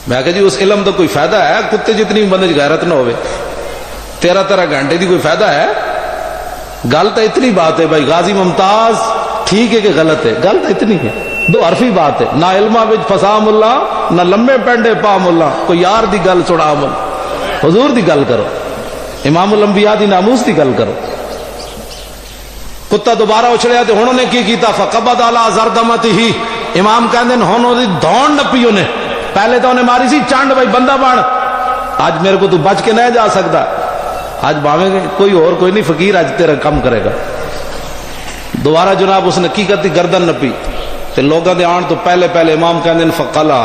میں کہا جی اس علم کا کوئی فائدہ ہے؟ کتے جتنی بندے غیرت نہ ہوئے 13 گھنٹے دی کوئی فائدہ ہے؟ گل تو اتنی بات ہے بھائی، غازی ممتاز ٹھیک ہے کہ غلط ہے؟ گل تو اتنی ہے، 2 حرفی بات ہے، نہ علمہ وچ فسا ملا نہ لمبے پینڈے پا ملا، کوئی یار دی گل چھڑا مل، حضور دی گل کرو، امام الانبیاء دی ناموس دی گل کرو۔ کتا دوبارہ اچھڑیا تے ہن نے کی کیتا، فقبض علی زردمتہ، امام کہندے ہن اودی دھون نپی اونے، پہلے تو انہیں ماری سی چانڈ بھائی بندہ بن، آج میرے کو تو بچ کے نہیں جا سکتا، آج باویں کوئی اور کوئی نہیں، فقیر آج تیرا کم کرے گا۔ دوبارہ جناب اس نے کی کرتی، گردن نپی تے لوگاں دے آن تو پہلے پہلے امام کہندے فقلا،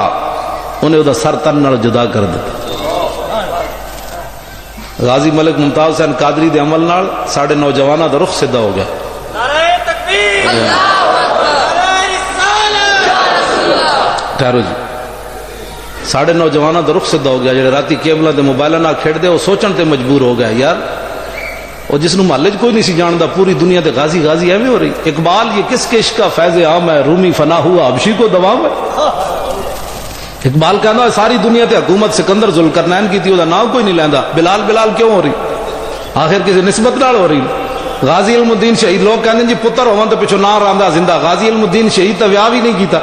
انہیں دا سر تن نال جدا کر دتا۔ غازی ملک ممتاز حسین قادری دے عمل نال ساڈے نوجواناں دا رخ سیدھا ہو گیا۔ ٹھہرو جی، ساڑھے نوجوانوں دا رخ سیدھا ہو گیا، جڑے راتی کیبلاں تے موبائلاں نال کھیڈ دے، وہ سوچن تے مجبور ہو گیا یار، اور جس نو محلے کوئی نہیں سی جاندا، پوری دنیا تے غازی غازی ایویں ہو رہی۔ اقبال یہ کس کے عشق کا فیض عام ہے، رومی فنا ہوا حبشی کو دوام ہے۔ اقبال کہنا ہے ساری دنیا تے حکومت سکندر ذوالقرنین کی تھی، وہ نام کوئی نہیں لیندا، بلال بلال کیوں ہو رہی؟ آخر کسی نسبت نال ہو رہی۔ غازی علم الدین شہید، لوگ کہندے جی پتر ہون تے پیچھے نہ راندا زندہ، غازی علم الدین شہید تے ویاہ بھی نہیں کیتا،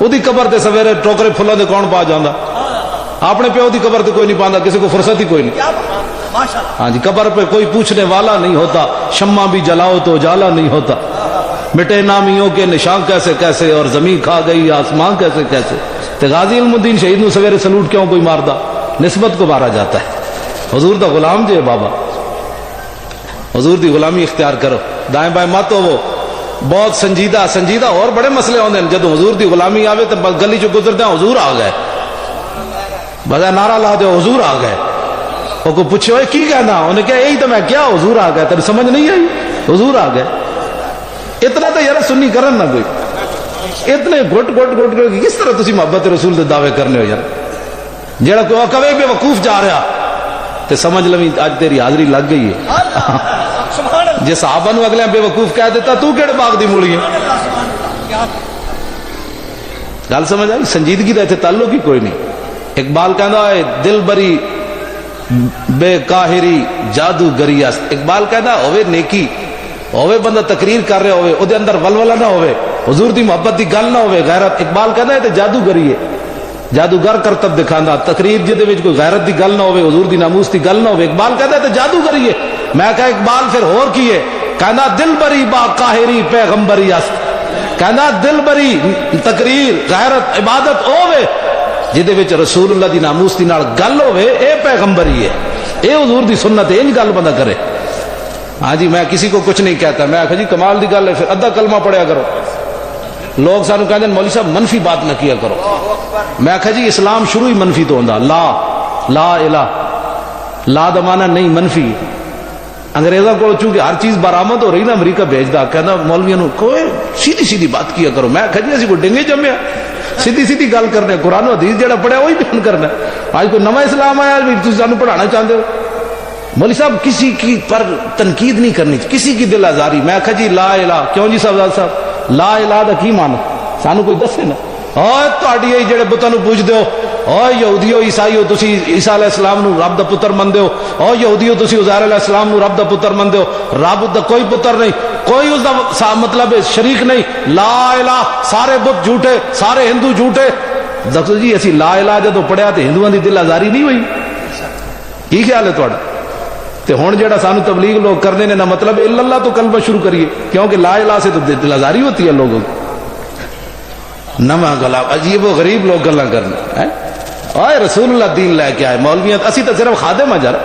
وہی قبر تے سویرے ٹوکرے پھلاں دے کون پا جاندا، اپنے پیو دی قبر تے کوئی نہیں پاندا، کسی کو فرصت ہی کوئی نہیں۔ ہاں جی، قبر پہ کوئی پوچھنے والا نہیں ہوتا، شمع بھی جلاؤ تو اجالا نہیں ہوتا، مٹے نامیوں کے نشان کیسے کیسے، اور زمین کھا گئی آسمان کیسے کیسے۔ تے غازی علم الدین شہید نو سویرے سلوٹ کیوں کوئی ماردا؟ نسبت کو مارا جاتا ہے۔ حضور دا غلام جے بابا، حضور دی غلامی اختیار کرو، دائیں بائیں مت ہو۔ بہت سنجیدہ اور بڑے مسئلے ہوندے ہیں، جدوں حضور دی غلامی آوے تے گلی چ گزردے حضور آ گئے، بجائے نعرہ لا دے حضور آ گئے، وہ کو پوچھے ہوئے کی کہنا، انہیں کہا یہی تو میں کیا حضور آ گئے، تیری سمجھ نہیں آئی، حضور آ گئے۔ اتنا تو یار سنی کرن نہ کوئی، اتنے گھٹ کس طرح تسی محبت رسول دے دعوے کرنے ہو یار؟ جیڑا کوئی کہے بے وقوف جا رہا تے سمجھ لویں اج تیری حاضری لگ گئی ہے۔ جے صحابہ نو اگلے بے وقوف کہہ دیتا، تو کیڑے باغ دی مولی ہے؟ گل سمجھ آئی؟ سنجیدگی کا اتنے تعلق ہی کوئی نہیں. اقبال کہندا ہے دل بری بے قاہری جادوگری است. اقبال کہندا ہوے نیکی ہوے بندہ تقریر کر رہا ہوے او دے اندر ولولہ نہ ہوے حضور دی محبت دی گل نہ ہوے غیرت. اقبال کہندا ہے تے جادوگری ہے, جادوگر کرتب دکھاندا. تقریر جے دے وچ کوئی غیرت دی گل نہ ہوے حضور دی ناموس دی گل نہ ہوے اقبال کہندا ہے تے جادوگری ہے. میں کہا اقبال پھر اور کی ہے؟ کہندا دل بری با قاہری پیغمبری است. کہندا دل بری تقریر غیرت عبادت ہوے جدے وچ رسول اللہ دی ناموس دی نال گل ہوے اے پیغمبری ہے, اے حضور دی سنت ہے. انج گل بندہ کرے. ہاں جی میں کسی کو کچھ نہیں کہتا, میں آخا جی کمال دی گل ہے پھر ادھا کلمہ پڑھیا کرو. لوگ سانو کہتے ہیں مولوی صاحب منفی بات نہ کیا کرو. میں آخا جی اسلام شروع ہی منفی تو ہوندا. لا الہ لا دا معنی نہیں منفی. انگریزوں کو چونکہ ہر چیز برآمد ہو رہی نا امریکہ بھیجدا, کہنا مولویوں نو کوئی سیدھی سیدھی بات کیا کرو. میں آخا جی اسی کوئی ڈنگے جمیا سیدھی سیدھی گل کرنے, قرآن و حدیث جڑا پڑھیا وہی بیان کرنا. آج کوئی نواں اسلام آیا تم سانو پڑھانا چاہتے ہو. مولوی صاحب کسی کی پر تنقید نہیں کرنی, کسی کی دل آزاری. میں آخا جی لا الہ کیوں جی صاحب لا الہ دا کی معنی سانو کوئی دسے نا. اوے تہاڈی اے جڑے بتاں نو پوجدے ہو, او یہودیو عیسائیو تسی عیسیٰ علیہ السلام نو رب دا پتر مندے ہو, او یہودیو تسی عزیر علیہ السلام نو رب دا پتر مندے ہو. رب دا کوئی پتر نہیں, کوئی اس دا مطلب شریک نہیں. لا الہ سارے بت جھوٹے, سارے ہندو جھوٹے. دسو جی اسی لا الہ جدوں پڑھیا تے ہندوؤں دی دل آزاری نہیں ہوئی؟ کی خیال ہے تہاڈا؟ تے ہن جڑا سانو تبلیغ لوگ کرنے نے نہ مطلب الا اللہ تو کلمہ شروع کریے, کیونکہ لا الہ سے تو دل آزاری ہوتی ہے لوگوں کو. نواں گلا عجیب و غریب لوگ گلاں کرنے. آئے رسول اللہ دین لے کے آئے مولویاں اسی تو صرف خادم ہاں, جر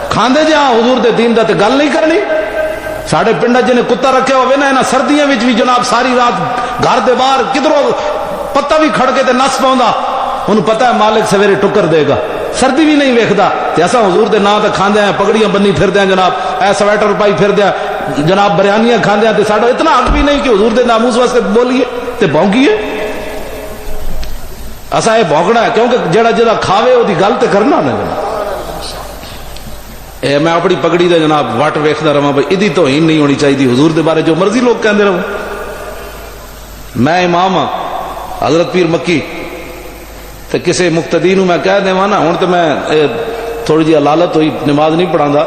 کھاندے جی ہاں حضور دے دین دا تے گل نہیں کرنی. ساڈے پنڈا جنے کتا رکھے ہوئے نا انہاں سردیاں وچ بھی جناب ساری رات گھر دے باہر کدھروں پتہ بھی کھڑ کے تے نس پاوندا, انہوں پتہ ہے مالک سویرے ٹکر دے گا, سردی بھی نہیں ویکھدا. تے اساں حضور دے نام تے کھاندے ہیں, پگڑیاں بنی پھردے ہیں جناب, اے سویٹر پائی پھردے ہیں جناب, بریانیاں کھاندے ہیں. تے ساڈا اتنا حق بھی نہیں کہ حضور دے ناموس واسطے بولیے تے بھونکیے. اسا یہ بھونکنا ہے کیونکہ جڑا جڑا کھاوے وہ گل تے کرنا نا. اے میں اپنی پگڑی دے جناب وٹ ویکھدا رہا بھائی ادی تو ہی نہیں ہونی چاہیے. حضور دے بارے جو مرضی لوگ کہندے رہو. میں امام ہاں حضرت پیر مکی, تے کسے مقتدی نو میں کہہ دیواں نا ہن تے میں تھوڑی جی لالت ہوئی نماز نہیں پڑھاندا,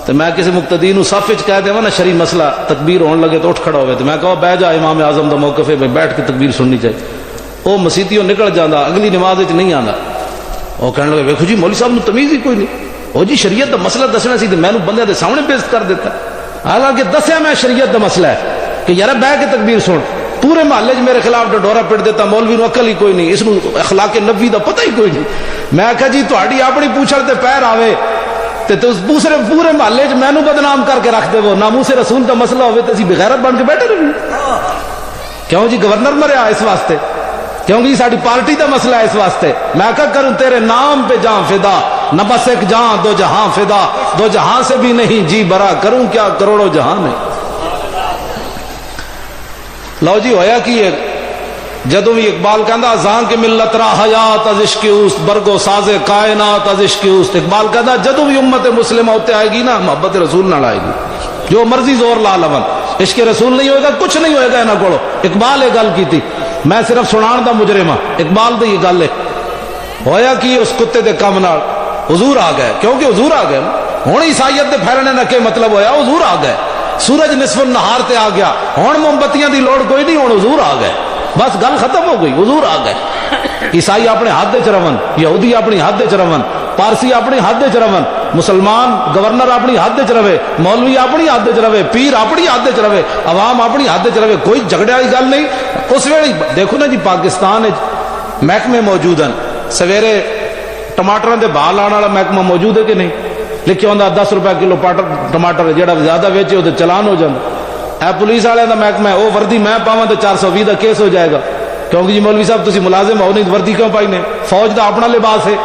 تے میں کسی مقتدی نو صف وچ کہہ دیواں نا شرعی مسئلہ تکبیر ہون لگے تو اٹھ کھڑا ہوئے, تے میں کہو بیٹھ جا امام اعظم دا موقف ہے بیٹھ کے تکبیر سننی چاہیے. وہ مسیتیوں نکل جانا, اگلی نماز وچ نہیں آنا. وہ کہنے لگے ویکھو جی مولوی صاحب نو تمیز ہی کوئی نہیں. وہ جی شریعت دا مسئلہ دسنا سی تے میں بندے دے سامنے پیش کر دیتا. حالانکہ دسیا میں شریعت دا مسئلہ ہے کہ یار بہ کے تکبیر سن. پورے محلے چ میرے خلاف ڈڈورا پٹ دیتا, مولوی نو عقل ہی کوئی نہیں, اس نو اخلاق نبوی دا پتہ ہی کوئی نہیں. میں آخیا جی تہاڈی اپنی پوچھڑ تے پیر آوے تے دوسرے پورے محلے چ مینوں بدنام کر کے رکھ دے. وہ ناموس رسول دا مسئلہ ہوے تے اسی بغیرت بن کے بیٹھے رہے. کیوں جی گورنر مریا اس واسطے, کیونکہ ساری پارٹی دا مسئلہ ہے اس واسطے. میں کیا کروں تیرے نام پہ جان فدا, نہ بس ایک جان دو جہاں فدا, دو جہاں سے بھی نہیں جی برا, کروں کیا کروڑوں جہاں میں. لو جی ہویا کی ہے جدوں بھی اقبال کہندا زاں کہ ملت را حیات از عشق اوست, برگو ساز کائنات از عشق اوست. اقبال کہندا جدوں بھی امت مسلمہ ہوتے آئے گی نا محبت رسول نہ آئے گی, جو مرضی زور لا لون عشق رسول نہیں ہوئے گا, کچھ نہیں ہوئے گا انہاں کولو. اقبال یہ گل کی تھی, میں صرف سنان دا مجرم ہاں. اقبال دی یہ گل ہے. ہویا کی اس کتے دے کم نال حضور آ گئے, کیونکہ حضور آ گئے. ہن عیسائیت دے پھیرنے نہ کہ مطلب ہویا حضور آ گئے. سورج نصف النہار تے آ گیا, ہن موم بتیاں دی لوڑ کوئی نہیں, ہن حضور آ گئے. بس گل ختم ہو گئی, حضور آ گئے. عیسائی اپنے ہاتھ دے چ رون, یہودی اپنی ہاتھ دے چ رون, پارسی اپنی ہاتھ دے چ رون, مسلمان گورنر اپنی ہاتھ دے چ رہے, مولوی اپنی ہاتھ دے چ رہے, پیر اپنی ہاتھ دے چ رہے, عوام اپنی ہاتھ دے چ رہے. کوئی جھگڑے والی گل نہیں. اس ویلے دیکھو نا جی پاکستان محکمے موجود ہیں, سویرے ٹماٹر دے بھا لانے والا محکمہ موجود ہے کہ نہیں؟ لکھیا ہوندا 10 روپے کلو ٹماٹر, جہاں زیادہ ویچے وہ چلان ہو جاتا. اے پولیس والے کا محکمہ ہے, وہ وردی میں پاواں تو 420 کا کیس ہو جائے گا. کیونکہ جی مولوی صاحب تسی ملازم ہو نہیں, وردی کیوں پائی نے؟ فوج دا اپنا لباس ہے.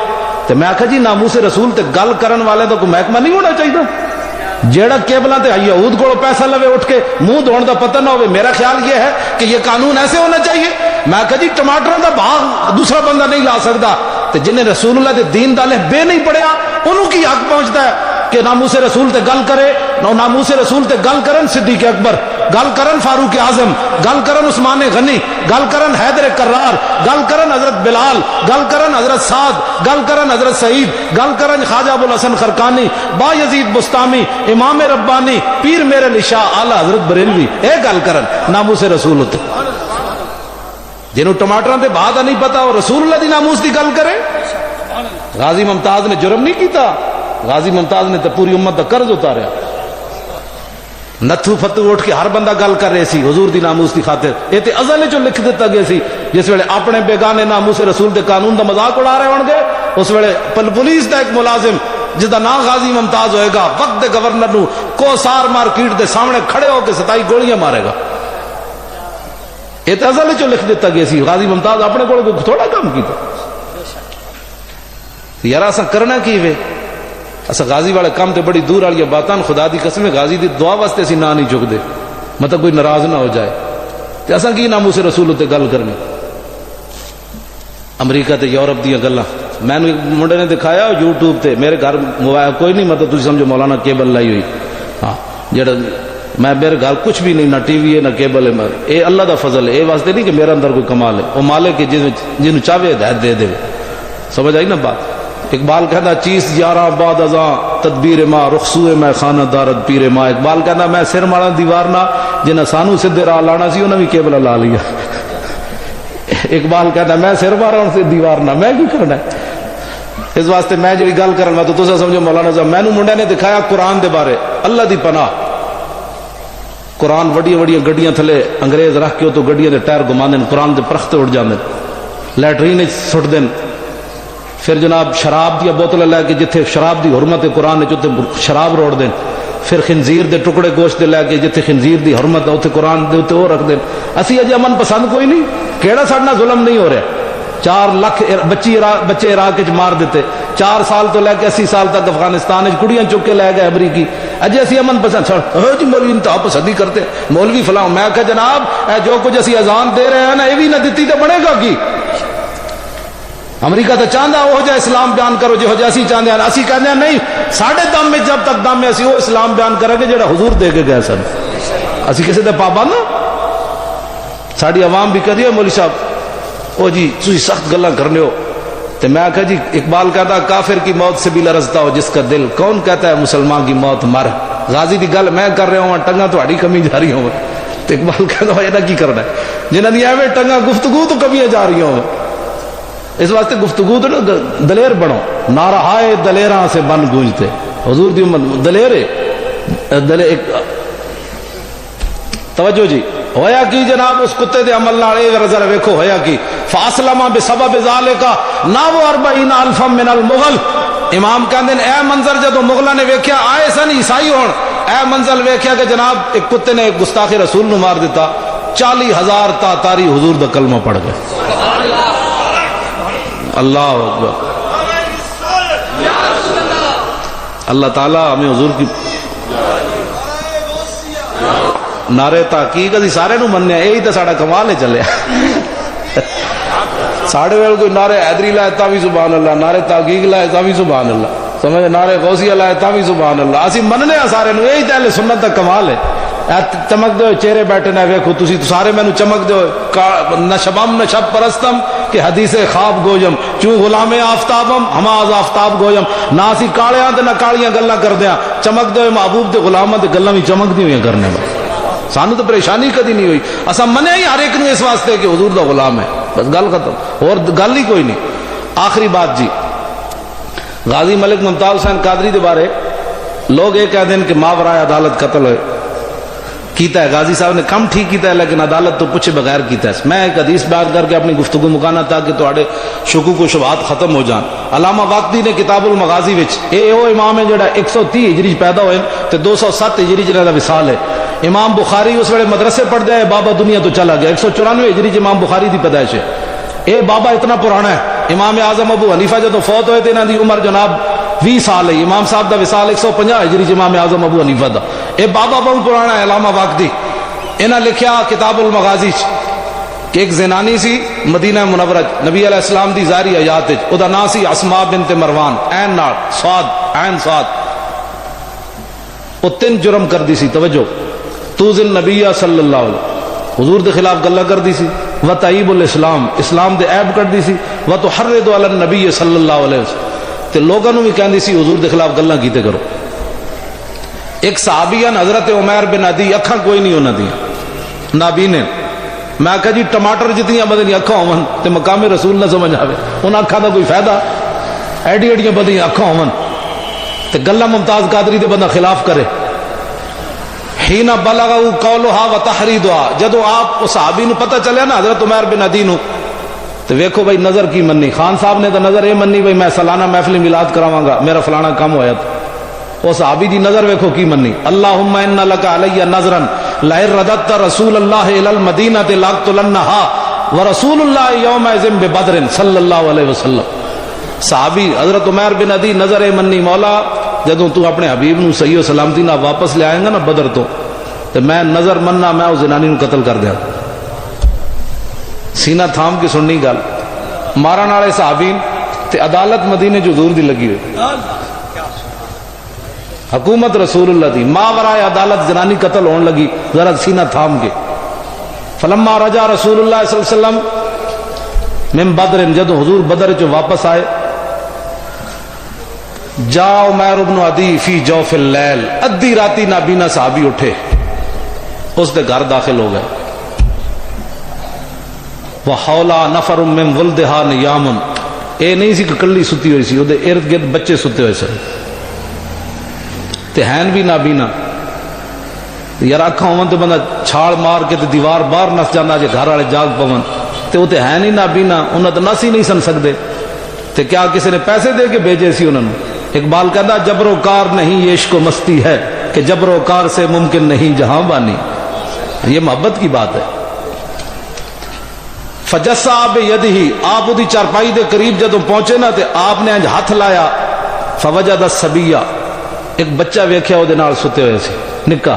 تو میں آخا جی ناموس رسول تے گل کرن والے تو کوئی محکمہ نہیں ہونا چاہیے جیڑا کیبلاں تے یہود کو پیسہ لوے اٹھ کے منہ دھونے دا پتہ نہ ہوئے. میرا خیال یہ ہے کہ یہ قانون ایسے ہونا چاہیے. میں کہا جی ٹماٹر دا بھاگ دوسرا بندہ نہیں لا سکتا, تے جنہیں رسول اللہ دے دین دا بے نہیں پڑھیا انہوں کی حق پہنچتا ہے. کہ ناموس رسول تے گل کرے ناموس رسول تے گل کرن صدیق اکبر، گل کرن فاروق اعظم، گل کرن عثمان غنی، گل کرن حیدر کرار، گل کرن حضرت بلال، گل کرن حضرت سعد، گل کرن حضرت سعید، گل کرن خواجہ ابو الحسن خرقانی، با یزید بستامی، امام ربانی، پیر میرے لشاہ اعلی حضرت بریلوی، اے گل کرن ناموس رسول ہوتے جنہوں ٹماٹراں تے بات نہیں پتا اور رسول اللہ دی ناموس دی گل کرے۔ غازی ممتاز نے جرم نہیں کیتا، غازی ممتاز نے تو پوری امت دا قرض اتاریا۔ نتھو فتو اٹھ کے ہر بندہ گل کر رہے سی حضور دی ناموس دی خاطر، یہ تے ازل جو لکھ دیتا گیا سی، جس ویلے اپنے بیگانے ناموس رسول دے قانون دا مذاق اڑا رہے ہون گے، اس ویلے پولیس دا ایک ملازم جس دا نام غازی ممتاز ہوئے گا وقت دے گورنر نو کوسار مارکیٹ دے سامنے کھڑے ہو کے 27 گولیاں مارے گا۔ یہ تے ازل جو لکھ دیتا گیا سی، غازی ممتاز اپنے کو تھوڑا کام کیتا۔ یار اساں کرنا کی وے، اسا غازی والے کام تے بڑی دور والی باتاں، خدا دی قسم غازی دی دعا واسطے اسی نہ نہیں چک دے، مطلب کوئی ناراض نہ ہو جائے تے اساں کی ناموس رسول تے گل کرنی۔ امریکہ تے یورپ دی گلاں میں نے ایک منڈے نے دکھایا یوٹیوب تے، میرے گھر موبائل کوئی نہیں، مطلب تسی سمجھو مولانا کیبل لائی ہوئی، ہاں جڑا میں میرے گھر کچھ بھی نہیں، نہ ٹی وی ہے نہ کیبل ہے، اے اللہ دا فضل ہے، اے واسطے نہیں کہ میرے اندر کوئی کمال ہے، وہ مالک ہے جنوں چاہے ہدایت دے دے۔ سمجھ آئی نا بات؟ اقبال کہتا چیز یارہ بعد ازاں تدبیر ماں رخصوئے میں خانہ دارت پیر ماں۔ اقبال کہتا میں سر مارا دیوار نہ جنہیں سانو سدھے راہ لانا سی انہیں بھی کیبل لا لیا۔ اقبال کہتا میں سر مارا ان سے دیوار نہ، میں کی کرنا ہے؟ اس واسطے میں جو گل کرنا تو تسا سمجھو مولانا صاحب میں منڈے نے دکھایا قرآن دے بارے، اللہ دی پناہ قرآن وڈی وڈی گڈیاں تھلے انگریز رکھ کے تو گڈیاں دے ٹائر گھما دین، قرآن دے پرختے اڑ جاندے، لیٹرین سٹ دین، پھر جناب شراب دی بوتل لے کے جتھے شراب دی حرمت قرآن چ شراب روڑ دین، پھر خنزیر دے ٹکڑے گوشت دے لے کے جتھے خنزیر دی حرمت ہے قرآن دے اتنے وہ رکھ دین۔ اسی اجے امن پسند کوئی نہیں، کیڑا ساڈا ظلم نہیں ہو رہا۔ 4 لاکھ بچے عراق وچ مار دیتے، 4 سال تو لے کے 80 سال تک افغانستان کڑیاں چک کے لے گئے امریکی، اجے اسی امن پسند جی مولوی انتہا پسندی کرتے مولوی فلاں۔ میں کہا جناب اے جو کچھ اسی اذان دے رہے ہیں نا یہ بھی نہ دتی تو بنے گا کی؟ امریکہ تو چاہتا وہ جا اسلام بیان کرو جو جا اسی چاہتے ہیں، اسی کہتے ہیں نہیں ساڑھے دم میں جب تک دم میں اسی وہ اسلام بیان کریں گے جڑا حضور دے کے گئے سن، اسی کسی دے پابند ہوں۔ ساڑھی عوام بھی کہتی ہے مولوی صاحب او جی تسی سخت گلاں کرنے ہو، تو میں کہا جی اقبال کہتا کافر کی موت سے بھی لرزتا ہو جس کا دل، کون کہتا ہے مسلمان کی موت مر؟ غازی دی گل میں کر رہا ہوں ٹنگا تہاڈی کمی جا رہی ہوں، تو اقبال کہتا ہے یہ کی کرنا ہے جنہاں دی ایویں ٹنگا گفتگو تو کمیاں جا رہی ہوں۔ اس واسطے گفتگو تو دلیر بنو، نارہائے دلیراں سے بن گونجتے، حضور دی امت دلیر ہے۔ توجہ جی ہویا کی جناب اس کتے دے عمل نال اے ذرا ویکھو ہویا کی فاصلما بسبب ذالک ناو 40,000 من المغل۔ امام کہندے اے منظر جدوں مغلاں نے ویکھیا آئے سن عیسائی ہون، اے منظر ویکھیا کہ جناب ایک کتے نے ایک گستاخ رسول نو مار دیتا، 40,000 تاتاری حضور دا کلمہ پڑھ گئے۔ اللہ اکبر، اللہ تعالیٰ ہمیں حضور کی نعرے تحقیق اسی سارے نو مننے یہی تو ساڑا کمال ہے چلے ساڑھے ویل کوئی نعرے حیدری لائے تاوی سبحان اللہ، نعرے تحقیق لائے تاوی سبحان اللہ، سمجھے نعرے غوثیہ لائے تاوی سبحان اللہ، اسی مننے ہیں سارے نو یہی تو اہل سنت دا کمال ہے۔ چمک دو چہرے بیٹھے نہ ویکھو تسی سارے مینو چمک دو نہ شبم نہ شب پرستم کہ حدیث خواب گوجم چوں غلام آفتابم ہما از آفتاب گوجم، نہ اسی کالیاں تے نہ کالیاں گلاں کردیاں، چمک دو محبوب دے غلاماں تے گلاں بھی چمک دی ہوئی کرنے میں، سانو تو پریشانی کدی نہیں ہوئی، اساں منے ہی ہر ایک نو اس واسطے کہ حضور دا غلام ہے، بس گل ختم، اور گل ہی کوئی نہیں۔ آخری بات جی غازی ملک ممتاز حسین قادری دے بارے لوگ یہ کہہ دیں کہ ماورائے عدالت قتل ہوئے کیتا ہے، غازی صاحب نے کم ٹھیک کیتا ہے لیکن عدالت تو پوچھے بغیر کیتا ہے۔ میں ایک حدیث بیان کر کے اپنی گفتگو مکانا تاکہ تواڈے شکوک و شبہات ختم ہو جان۔ علامہ واقدی نے کتاب المغازی وچ اے وہ امام ہے جڑا 130 ہجری پیدا ہوئے تے 207 ہجری جنہاں دا وصال ہے۔ امام بخاری اس ویلے مدرسے پڑھدا ہے، بابا دنیا تو چلا گیا، 194 ہجری امام بخاری دی پیدائش ہے۔ اے بابا اتنا پرانا ہے۔ امام اعظم ابو حنیفہ جدوں فوت ہوئے تے انہاں دی عمر جناب 20 سال ہے، امام صاحب دا وصال 150 ہجری امام اعظم ابو حنیفہ دا۔ اے بابا بہت پرانا ہے علامہ واقدی۔ انہاں لکھیا کتاب المغازی کہ ایک زنانی سی مدینہ منورہ نبی علیہ السلام دی ظاہری حیات وچ، او دا نام سی اسماء بنت مروان، عین نال صاد عین صاد، وہ 3 جرم کر دی سی. توجہ, توزن نبی صلی اللہ علیہ حضور دے خلاف گلا کر دی سی, و تعیب الاسلام اسلام دے عیب کر دی سی, و تحرض علی النبی صلی اللہ علیہ وسلم تے لوگوں بھی کہندی سی حضور دے خلاف گلاں کیتے کرو. ایک صحابی ہیں حضرت عمیر بن عدی, اکھاں کوئی نہیں انہاں دی نابینے. میں کہا جی ٹماٹر جتنیاں بدنی اکھاں ہون تے مقام رسول نہ سمجھ آوے, انہاں اکھاں دا کوئی فائدہ, ایڈی ایڈیاں بدنیاں اکھاں ہون تے گلاں ممتاز قادری دے بندہ خلاف کرے. حین بلغ قولها وتحریدها, جدو آپ اس صحابی نو پتہ چلیا نا حضرت عمیر بن عدی نو, تو ویکھو بھائی نظر کی منی. خان صاحب نے تو نظر یہ منی بھائی میں سالانہ محفل میلاد کراواں گا, میرا فلانا کام ہویا تھا. وہ صحابی دی نظر ویکھو کی منی, اللہم ان لک علی نظرا لئن رددت رسول اللہ الی المدینہ لاقتلنها ورسول اللہ یومئذ ببدر صلی اللہ علیہ وسلم. صحابی حضرت عمیر بن عدی نظر منی, مولا جدوں تو اپنے حبیب نو صحیح و سلامتی نہ واپس لے آئیں گا نا بدر تو میں نظر مننا میں اس زنانی نو قتل کر دیا. سینہ تھام کے سننی گل, مارن والے صحابی تے عدالت مدینے جو حضور دی لگی ہوئی, حکومت رسول اللہ دی, ماورائے عدالت زنانی قتل ہون لگی, ذرا سینہ تھام کے. فلما رجع رسول اللہ صلی اللہ علیہ وسلم من بدر, جدو حضور بدر چ واپس آئے, جا عمیر بن عدی فی جوف اللیل, ادھی راتی نابینا صحابی اٹھے, اس دے گھر داخل ہو گئے. وحولا نفر من ولدہا نیام, اے نہیں سی کہ کلی ستی ہوئی سی, وہ دے ارد گرد بچے ستے ہوئے سن تے ہین بھی نابینا. یار اکھاں ہون تے بندہ چھاڑ مار کے تے دیوار باہر نس جانا جے گھر والے جاگ پون, تے وہ تے ہے نہیں نابینا, انہاں تے نس ہی نہیں سن سکدے. تے کیا کسی نے پیسے دے کے بھیجے سی انہوں نے؟ اقبال کہتا جبر و کار نہیں یہ عشق و مستی ہے کہ جبر و کار سے ممکن نہیں جہاں بانی. یہ محبت کی بات ہے. فجسا بیدہی, آپ دی چارپائی دے قریب جدوں پہنچے نا تے آپ نے ہاتھ لایا, فوجد الصبیہ, ایک بچہ ویکھیا وہ دے نال ستے ہوئے سی نکا.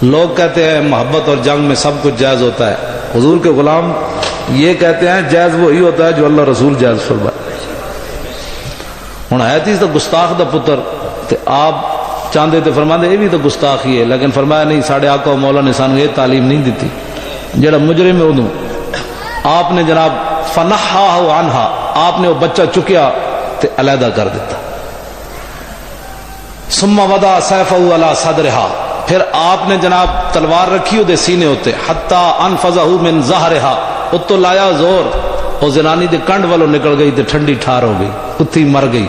لوگ کہتے ہیں محبت اور جنگ میں سب کچھ جائز ہوتا ہے, حضور کے غلام یہ کہتے ہیں جائز وہی ہوتا ہے جو اللہ رسول جائز فرمائے. ہوں ہے تو گستاخ دا پتر, تے آپ چاہتے تھے فرما دے یہ بھی تو گستاخ ہی ہے, لیکن فرمایا نہیں, ساڑھے آقا و مولا نے سانو یہ تعلیم نہیں دیتی. جڑا مجرم ہے ادوں آپ نے جناب فنحا عنہا, آپ نے وہ بچہ چکیا تے علیحدہ کر دیتا. ثم وضع سیفہ علی صدرہا, پھر آپ نے جناب تلوار رکھی وہ دے سینے ہوتے, حتی انفذہ من ظہرہا, اتو لایا زور, وہ زنانی دے کنڈ والوں نکل گئی تے ٹھنڈی ٹھار ہو گئی, کتی مر گئی.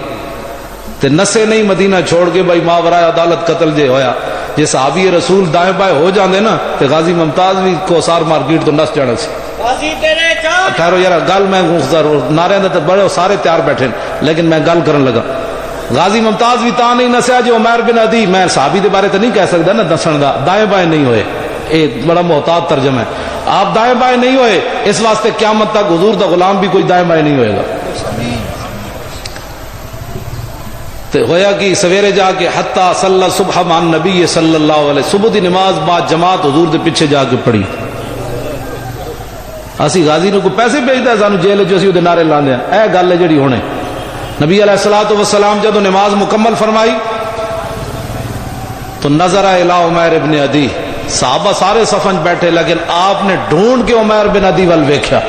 تے نسے نہیں مدینہ چھوڑ کے بھائی ماورائے عدالت قتل جے ہویا. جے صحابی رسول دائیں بائیں ہو جاندے نا تے غازی ممتاز بھی کوسار مارکیٹ تو نس جانا سی. ٹھہرو یار گل میں نعرے دے تے بڑے سارے تیار بیٹھے, لیکن میں گل کرن لگا. غازی ممتاز بھی تا نہیں نسیا جو عمیر بن عدی, میں صحابی دے بارے تے نہیں کہہ سکتا نا دسن دا, دائیں بائیں نہیں ہوئے. ایک بڑا محتاط ترجمہ ہے, آپ دائیں بائیں نہیں ہوئے, اس واسطے قیامت تک حضور دا غلام بھی کوئی دائیں بائیں نہیں ہوئے گا. تو ہویا کہ سویرے جا کے حتی صلی صبح مان نبی صلی اللہ علیہ, صبح دی نماز بعد جماعت حضور دے پیچھے جا کے پڑھی. اسی غازی نو کو پیسے بھیجدا سانو جیل جو اسی او دے نعرے لاندے ہیں, اے گل ہے جڑی ہونے. نبی علیہ الصلوۃ والسلام جب نماز مکمل فرمائی تو نظر الی عمیر ابن عدی, صحابہ سارے صفن بیٹھے, لیکن آپ نے ڈھونڈ کے عمیر بن عدی ول ویکھیا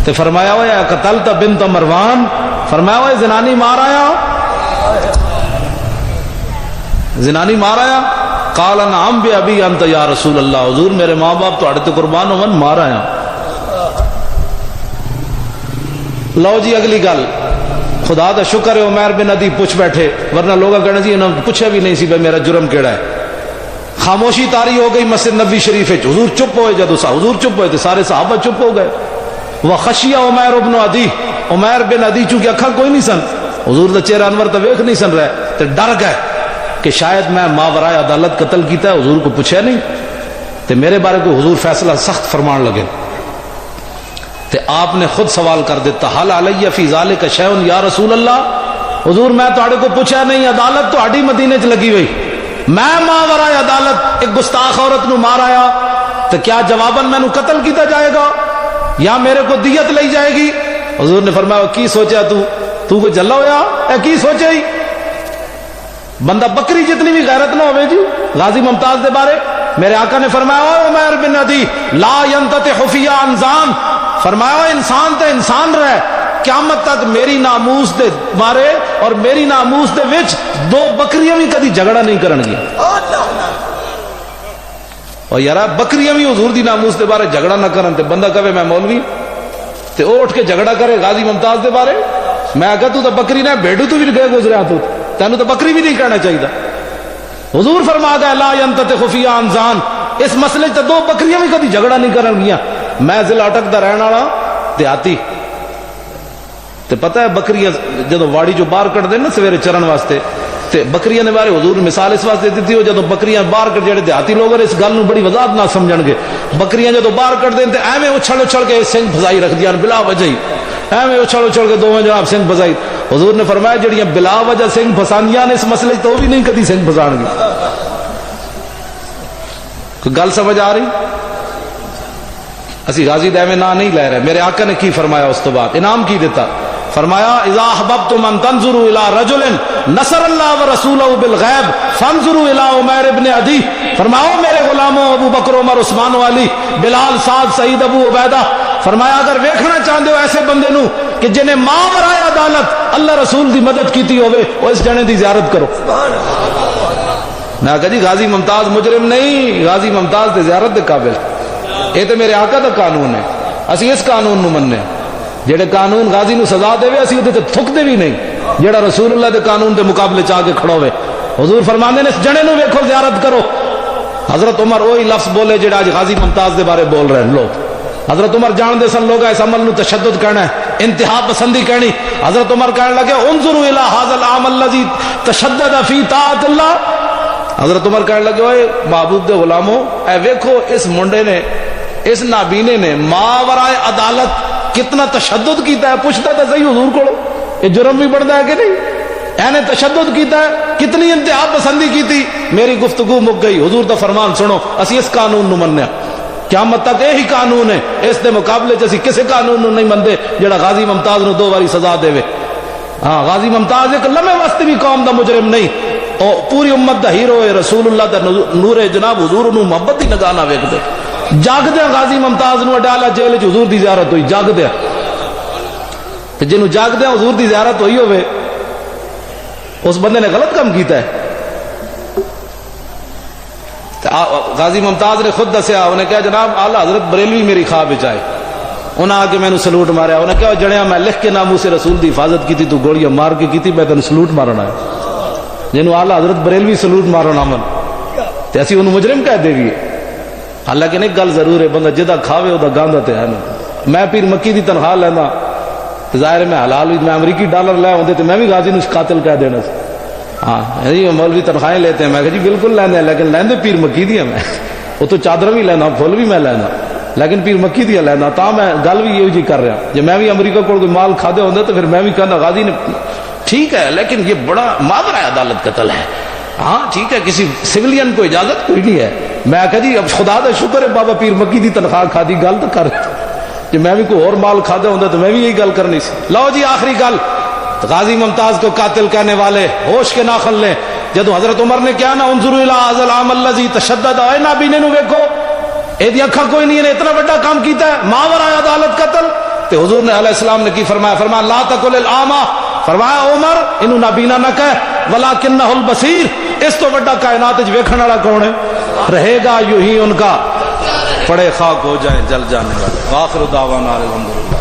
تے فرمایا ہویا قتلت بنت مروان, فرمایا ہوئے زنانی مار آیا, زنانی مار آیا. قال نعم بی ابی انت یا رسول اللہ, حضور میرے ماں باپ تو اڑتے قربان ہون, مار آیا. لو جی اگلی گل, خدا دا شکر ہے عمیر بن عدی پوچھ بیٹھے, ورنہ لوگا کہنا جی انہوں نے پوچھا بھی نہیں سی بھائی میرا جرم کیڑا ہے. خاموشی تاری ہو گئی مسجد نبی شریف, حضور چپ ہوئے, جدو حضور چپ ہوئے تو سارے صحابہ چپ ہو گئے. وخشیہ عمیر بن عدی, عمیر بن عدی چونکہ اکھاں کوئی نہیں سن, حضور دا چہرہ انور تو ویکھ نہیں سن رہے, تو ڈر گئے کہ شاید میں ماورائے عدالت قتل کیتا ہے, حضور کو پوچھا نہیں تے میرے بارے کو حضور فیصلہ سخت فرمان لگے. تے آپ نے خود سوال کر دیتا, حل علیہ فی ذالک شیء یا رسول اللہ, حضور میں تہاڈے کو پوچھا نہیں, عدالت تو ہاڈی مدینے چ لگی ہوئی, میں ماورائے عدالت ایک گستاخ عورت نو مار آیا تو کیا جواباً میں نو قتل کیتا جائے گا یا میرے کو دیت لئی جائے گی؟ حضور نے فرمایا کی سوچا تو کو جلا ہویا, اے کی سوچا ہی, بندہ بکری جتنی بھی غیرت نہ ہوئے جی غازی ممتاز دے بارے میرے آقا نے فرمایا عمر بن عدی لا ينتطح فی انزان، فرمایا انسان تے انسان رہے قیامت تک میری ناموس دے بارے اور میری ناموس دے وچ دو بکریاں بھی کدی جھگڑا نہیں کرن گی. اور یارا بکریاں بھی حضور دی ناموس دے بارے جھگڑا نہ کرن تے بندہ کہے میں مولوی تے او اٹھ کے جھگڑا کرے غازی ممتاز دے بارے. میں کہا تو بکری نہ بھیڑو تو بھی گئے گزریا تو تینوں تو بکری بھی نہیں کہنا چاہیے. حضور فرما گیا لا ينتطح فی انزان، اس مسئلے تے دو بکریاں بھی کبھی جھگڑا نہیں کرن گیاں. میں ضلع اٹک دا رہن والا دیہاتی تے پتہ ہے بکریاں جدوں واڑی جو باہر کٹ دے نا سویرے چرن واسطے تے بکریاں دے بارے حضور مثال اس واسطے دیتی ہو جدوں بکریاں باہر کٹ جڑے دیہاتی لوگ اس گل نو بڑی وضاحت نہ سمجھن گے. بکریاں جدوں باہر کٹ دین تے ایویں اچھل اچھل کے سنگ پھسائی رکھدیاں بلا وجہ ہی ایویں اچھل اچھل کے دوویں جناب سنگ پھسائی. حضور نے فرمایا جڑیاں بلا وجہ سنگ پھساندیاں نے اس مسئلے تو بھی نہیں کدی سنگ پھسان گی. کوئی گل سمجھ آ رہی؟ اسی غازی دے میں نہیں لے رہے. میرے آقا نے کی فرمایا اس تو بعد انعام کی دیتا، فرمایا اذا احببتم ان تنظروا الى رجل نصر اللہ ورسولہ بالغیب فانظروا الى عمر بن عدی. فرماؤ میرے غلاموں ابو بکر عمر عثمان و علی بلال سعد سعید ابو عبیدہ، فرمایا اگر ویکھنا چاہندے ہو ایسے بندے نو کہ جنہیں ماں ورائے عدالت اللہ رسول دی مدد کیتی ہوئے وہ اس جنے دی زیارت کرو. میں کہا جی غازی ممتاز مجرم نہیں، غازی ممتاز دے زیارت دے قابل. یہ تو میرے آقا دا قانون ہے، اسی اس قانون نو مننے. جڑے قانون غازی نو سزا دے وے اسی تے تھک دے بھی نہیں، جڑا رسول اللہ دے قانون دے مقابلے چاہ کے کھڑا ہوئے. حضور فرماندے نے اس جنے نو ویکھو زیارت کرو. حضرت عمر وہی لفظ بولے جڑا آج غازی ممتاز دے بارے بول رہے ہیں لوگ. حضرت عمر جان دے سن لوگ اس عمل نو تشدد کرنا ہے، انتہا پسندی کرنی. حضرت عمر کہنے لگے انظروا الى هذا العمل الذي تشدد فی طاعت اللہ. حضرت عمر کہنے لگے اوئے محبوب دے غلاموں اے ویکھو اس منڈے نے اس نابینے نے ماں ورائے عدالت کتنا تشدد کیتا ہے. پوچھتا تھا صحیح حضور کو یہ جرم بھی بڑھتا ہے کہ نہیں؟ اینے تشدد کیتا ہے، کتنی انتہا پسندی کی تھی. میری گفتگو مک گئی. حضور دا فرمان سنو، اسی اس قانون نو مننے قیامت تک یہی قانون ہے. اس دے مقابلے اسی کسی قانون نو نہیں مندے جڑا غازی ممتاز نو دو باری سزا دے وے. ہاں غازی ممتاز ایک لمحے واسطے بھی قوم دا مجرم نہیں، او پوری امت دا ہیرو ہے، رسول اللہ دا نور ہے. جناب حضور نو محبت دی نگاہ نہ ویکھ دے. جاگ دیا غازی ممتاز نو اڈالا جیل وچ حضور دی زیارت ہوئی. جاگ دیا تے جنوں جاگ دیا حضور دی زیارت ہوئی ہوئے اس بندے نے غلط کام کیتا ہے. غازی ممتاز نے خود دسیا، انہیں کہا جناب اعلیٰ حضرت بریلوی میری خواب وچ آئے، انہیں آ کے میں نے سلوٹ ماریا. انہیں کہا جڑیا میں لکھ کے ناموس سے رسول دی حفاظت کی تھی تو گوڑیاں مار کے کی تھی، میں تینوں سلوٹ مارنا ہے. جنوں اعلیٰ حضرت بریلوی سلوٹ مارنا من تے اسی انہوں مجرم کہہ دے گی. حالانکہ ایک گل ضرور ہے، بندہ جدا کھاوے وہ گاندا تے ہے نا. میں پیر مکی دی تنخواہ لینا ظاہر میں حلال ہوئی، میں امریکی ڈالر لے ہوندے تے میں بھی غازی نو قاتل کہہ دینا. ہاں جی مولوی تنخواہیں لیتے ہیں، میں کہا جی بالکل لیندے ہیں لیکن لیندے پیر مکی دی میں. وہ تو چادر بھی لینا، پھول بھی میں لینا، لیکن پیر مکی دیا لینا. تا میں گل بھی یہ جی کر رہا. جب میں بھی امریکہ کو کوئی مال کھادے ہوندے تو پھر میں بھی کہنا غازی نے ٹھیک ہے لیکن یہ بڑا ماورائے عدالت قتل ہے. ہاں ٹھیک ہے کسی سویلین کو اجازت کوئی نہیں ہے. میں کہا جی اب خدا دا شکر ہے بابا پیر مکی دی تنخواہ کھا دی گل تو کر. جی میں بھی کوئی اور مال کھادے ہوندے تو میں بھی یہی گل کرنی سی. لو جی آخری گل، غازی ممتاز کو قاتل کہنے والے ہوش کے ناخن لیں. جدو حضرت عمر نے کیا نا انظروا الی ھذا العمل الذی تشدد، اے نابینے نو ویکھو ایدی اکھاں کوئی نہیں نے اتنا بڑا کام کیتا ہے، ماورائے عدالت قتل. تے حضور نے علیہ السلام نے کی فرمایا؟ فرمایا لا تقل الاعمى، فرمایا عمر انہوں نابینا نہ کہہ ولکنہ البصیر، اس تو بڑا کائنات وچ ویکھن والا کون ہے؟ رہے گا یوں ہی ان کا پڑے خاک ہو جائیں جل جانے والے. آخر دعوانا الحمدللہ.